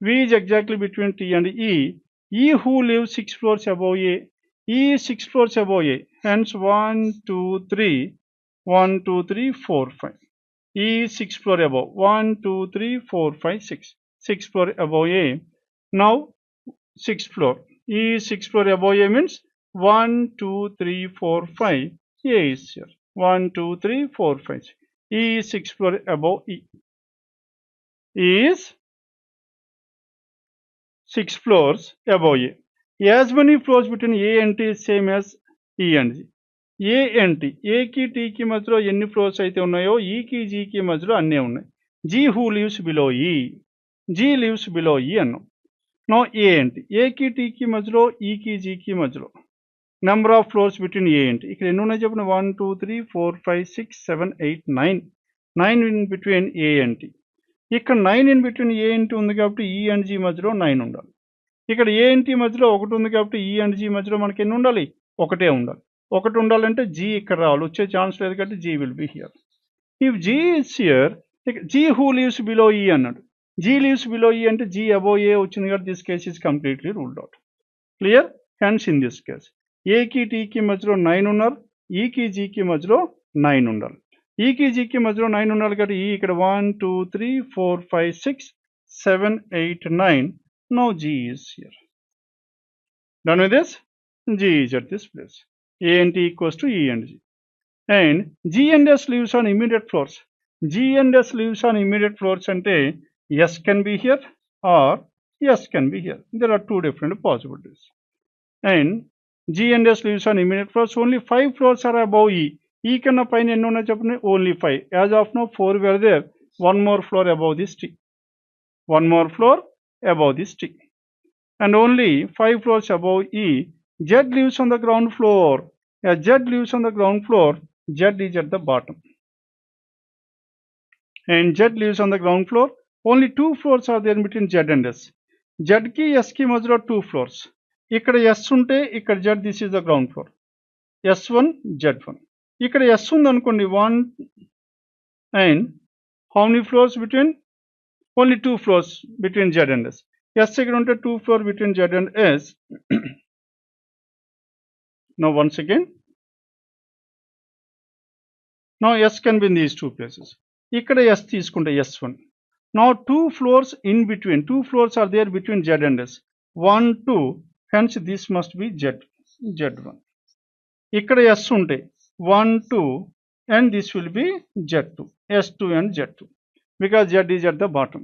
V is exactly between T and E. E who lives 6 floors above A. E is 6 floors above A. Hence 1, 2, 3. 1, 2, 3, 4, 5. E is 6 floor above. 1, 2, 3, 4, 5, 6. 6 floor above A. Now 6th floor. E is 6th floor above A means 1, 2, 3, 4, 5. A is here. 1, 2, 3, 4, 5. E is 6th floor above E. E is 6 floors above A. As many floors between A and T is same as E and G. A and T. A కి T కి మధ్యలో ఎన్ని floors అయితే ఉన్నాయో E కి G కి మధ్యలో అన్నీ ఉన్నాయి. G who lives below E. G lives below E అన్నాం. Now A ఏంటి? A కి T కి మధ్యలో, E కి G కి మధ్యలో. Number of floors between A ఏంటి? ఇక్కడ ఎన్ని ఉన్నాయి చెప్పండి? 1 2 3 4 5 6 7 8 9. 9 in between A and T. ఇక్కడ 9 in between A and T ఉంది కాబట్టి E and G మధ్యలో 9 ఉండాలి. ఇక్కడ A and T మధ్యలో 1 ఉంది కాబట్టి E and G మధ్యలో మనకి ఎన్ని ఉండాలి? ఒకటే ఉండాలి. ఒకటి ఉండాలంటే G ఇక్కడ రావాలి. వచ్చే ఛాన్స్ లేదు కాబట్టి G will be here. If G is here, G who lives below E అన్నాడు. G lives below E అంటే G above A వచ్చింది కాబట్టి this case is completely ruled out. Clear? Hence in this case, A కి T కి మధ్యలో 9 ఉన్నారు, E కి G కి మధ్యలో 9 ఉండాలి. E కి G కి మధ్యలో 9 ఉండాలి కాబట్టి E ఇక్కడ 1 2 3 4 5 6 7 8 9. Now G is here. Done with this? G is at this place. A and T equals to E and G. And G and S lives on immediate floors. G and S lives on immediate floors ante S can be here or S can be here. There are two different possibilities. And G and S lives on immediate floors. Only 5 floors are above E. E kanna paina enni unnai cheppandi? Only 5. As of now 4 were there. One more floor above this T. One more floor above this T. And only 5 floors above E. Z lives on the ground floor. As Z lives on the ground floor, Z is at the bottom. And Z lives on the ground floor. Only 2 floors are there between Z and S. Z ki S ki మధ్యలో 2 floors. ఇక్కడ S ఉంటే ఇక్కడ Z, this is the ground floor. S1, Z1. ఇక్కడ S ఉంది అనుకోండి 1 and how many floors between? Only 2 floors between Z and S. S ఇక్కడ ఉంటే 2 floors between Z and S. Now once again. Now S can be in these two places. ఇక్కడ S తీసుకుంటే S1. Now 2 floors in between. 2 floors are there between Z and S. 1, 2. Hence this must be Z1. ఇక్కడ S ఉంటే 1, 2 and this will be Z2. S2 and Z2. Because Z is at the bottom.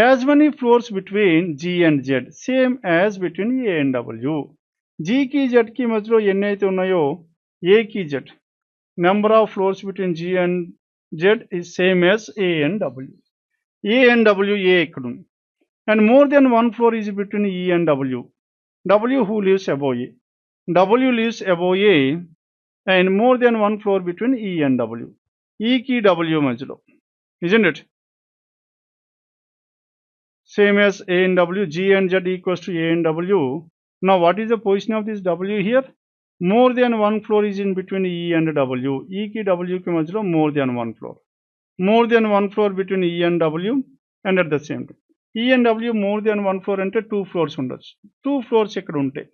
As many floors between G and Z. Same as between A and W. G ki Z ki మధ్యలో ఎన్ని అయితే ఉన్నాయో A ki Z. Number of floors between G and Z is same as A and W. A and W, A ikkada undi. And more than one floor is between E and W. W who lives above A. W lives above A and more than one floor between E and W. E ki W మధ్యలో. Isn't it? Same as A and W. G and Z equals to A and W. Now what is the position of this W here? More than one floor is in between E and W. E ki W ki మధ్యలో more than one floor. More than one floor between E and W and at the same time. E and W more than one floor అంటే 2 floors ఉండొచ్చు. 2 floors ఇక్కడ ఉంటాయి.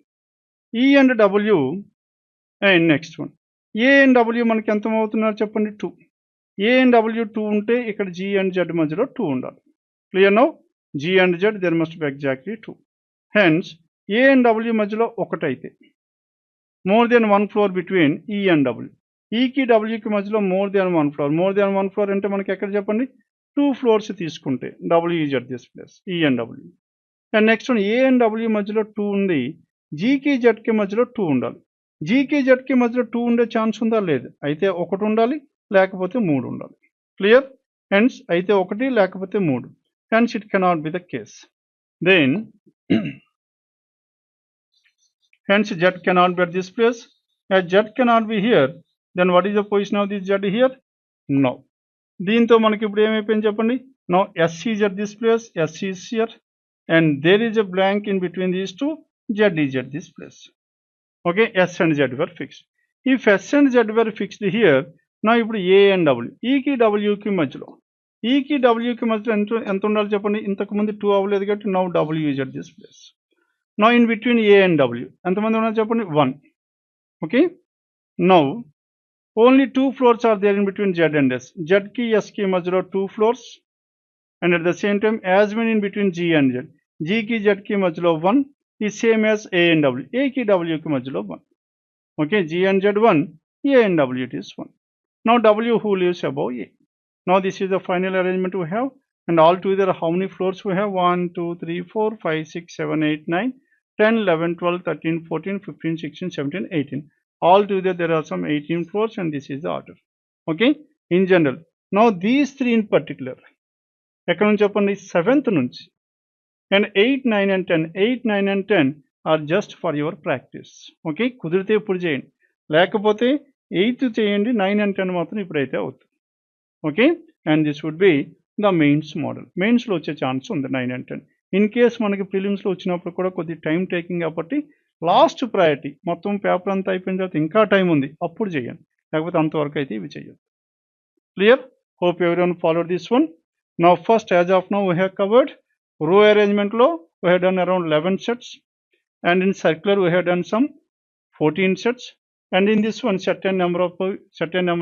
E and W and next one. A and W మనకి ఎంత అవుతున్నారు చెప్పండి? 2. A and W 2 ఉంటే ఇక్కడ G and Z మధ్యలో 2 ఉండాలి. Clear now? G and Z there must be exactly 2. Hence A and W మధ్యలో ఒకటి అయితే more than one floor between E and W. E ki W ki మధ్యలో more than one floor. More than one floor అంటే మనకి ఎక్కడ చెప్పండి? 2 floors తీసుకుంటే W is at this place. E and W. And next one A and W మధ్యలో 2 ఉంది. G ki Z ki మధ్యలో 2 ఉండాలి. G ki Z ki మధ్యలో 2 ఉండే ఛాన్స్ ఉందా? లేదు. అయితే ఒకటి ఉండాలి లేకపోతే 3 ఉండాలి. Clear? Hence అయితే ఒకటి లేకపోతే 3. Hence it cannot be the case. Then hence Z cannot be at this place. As Z cannot be here, then what is the position of this Z here? No. దీంతో మనకి ఇప్పుడు ఏమైపోయింది చెప్పండి? Now S is at this place, S is here, and there is a blank in between these two. Z is at this place. Okay, S and Z were fixed. If S and Z were fixed here, now ఇప్పుడు A and W, E కి W కి మధ్యలో, E కి W కి మధ్యలో ఎంత ఉండాలి చెప్పండి? ఇంతకు ముందు 2 అవ్వలేదు కాబట్టి now W is at this place. Now in between A and W, ఎంతమంది ఉన్నారు చెప్పండి? 1. Okay. Now only 2 floors are there in between Z and S. Z ki S ki మధ్యలో 2 floors, and at the same time as many in between G and Z. G ki Z ki మధ్యలో 1 is same as A and W. A ki W ki మధ్యలో 1. Okay, G and Z 1, A and W it is 1. Now W who lives above A. Now this is the final arrangement we have, and all together how many floors we have? 1 2 3 4 5 6 7 8 9 10 11 12 13 14 15 16 17 18. All together there are some 18 floors, and this is the order. Okay, in general. Now these three in particular, ఎక్కడ నుంచి చెప్పండి? 7th నుంచి And 8, 9 and 10, 8, 9 and 10 are just for your practice. Okay, కుదిరితే ఇప్పుడు చేయండి, లేకపోతే 8 చేయండి, 9 and 10 మాత్రం ఇప్పుడైతే అవుతుంది. Okay, and this would be the mains model. మెయిన్స్లో వచ్చే ఛాన్స్ ఉంది 9 and 10. ఇన్ కేస్ మనకి ప్రిలిమ్స్లో వచ్చినప్పుడు కూడా కొద్ది టైం టేకింగ్ కాబట్టి లాస్ట్ ప్రయారిటీ, మొత్తం పేపర్ అంతా అయిపోయిన తర్వాత ఇంకా టైం ఉంది అప్పుడు చేయండి, లేకపోతే అంతవరకు అయితే ఇవి చేయొద్దు. Clear? Hope everyone followed this one. Now first, as of now, we have covered row arrangement law. We have done around 11 sets, and in circular we have done some 14 sets, and in this one certain number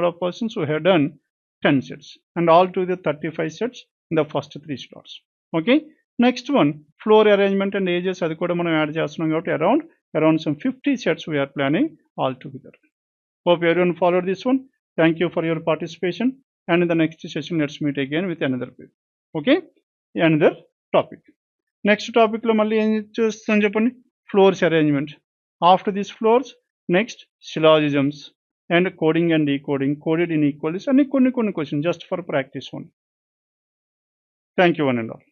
of persons we have done 10 sets, and all to the 35 sets in the first 3 slots. Okay, next one floor arrangement and ages, adi kuda manam add chestunam kabatti around some 50 sets we are planning all together. Hope everyone followed this one. Thank you for your participation, and in the next session let's meet again with another video. Okay, another topic. Next topic lo malli em chestam cheppandi, floors arrangement. After these floors, next syllogisms and coding and decoding, coded inequalities, and konni questions just for practice only. Thank you one and all.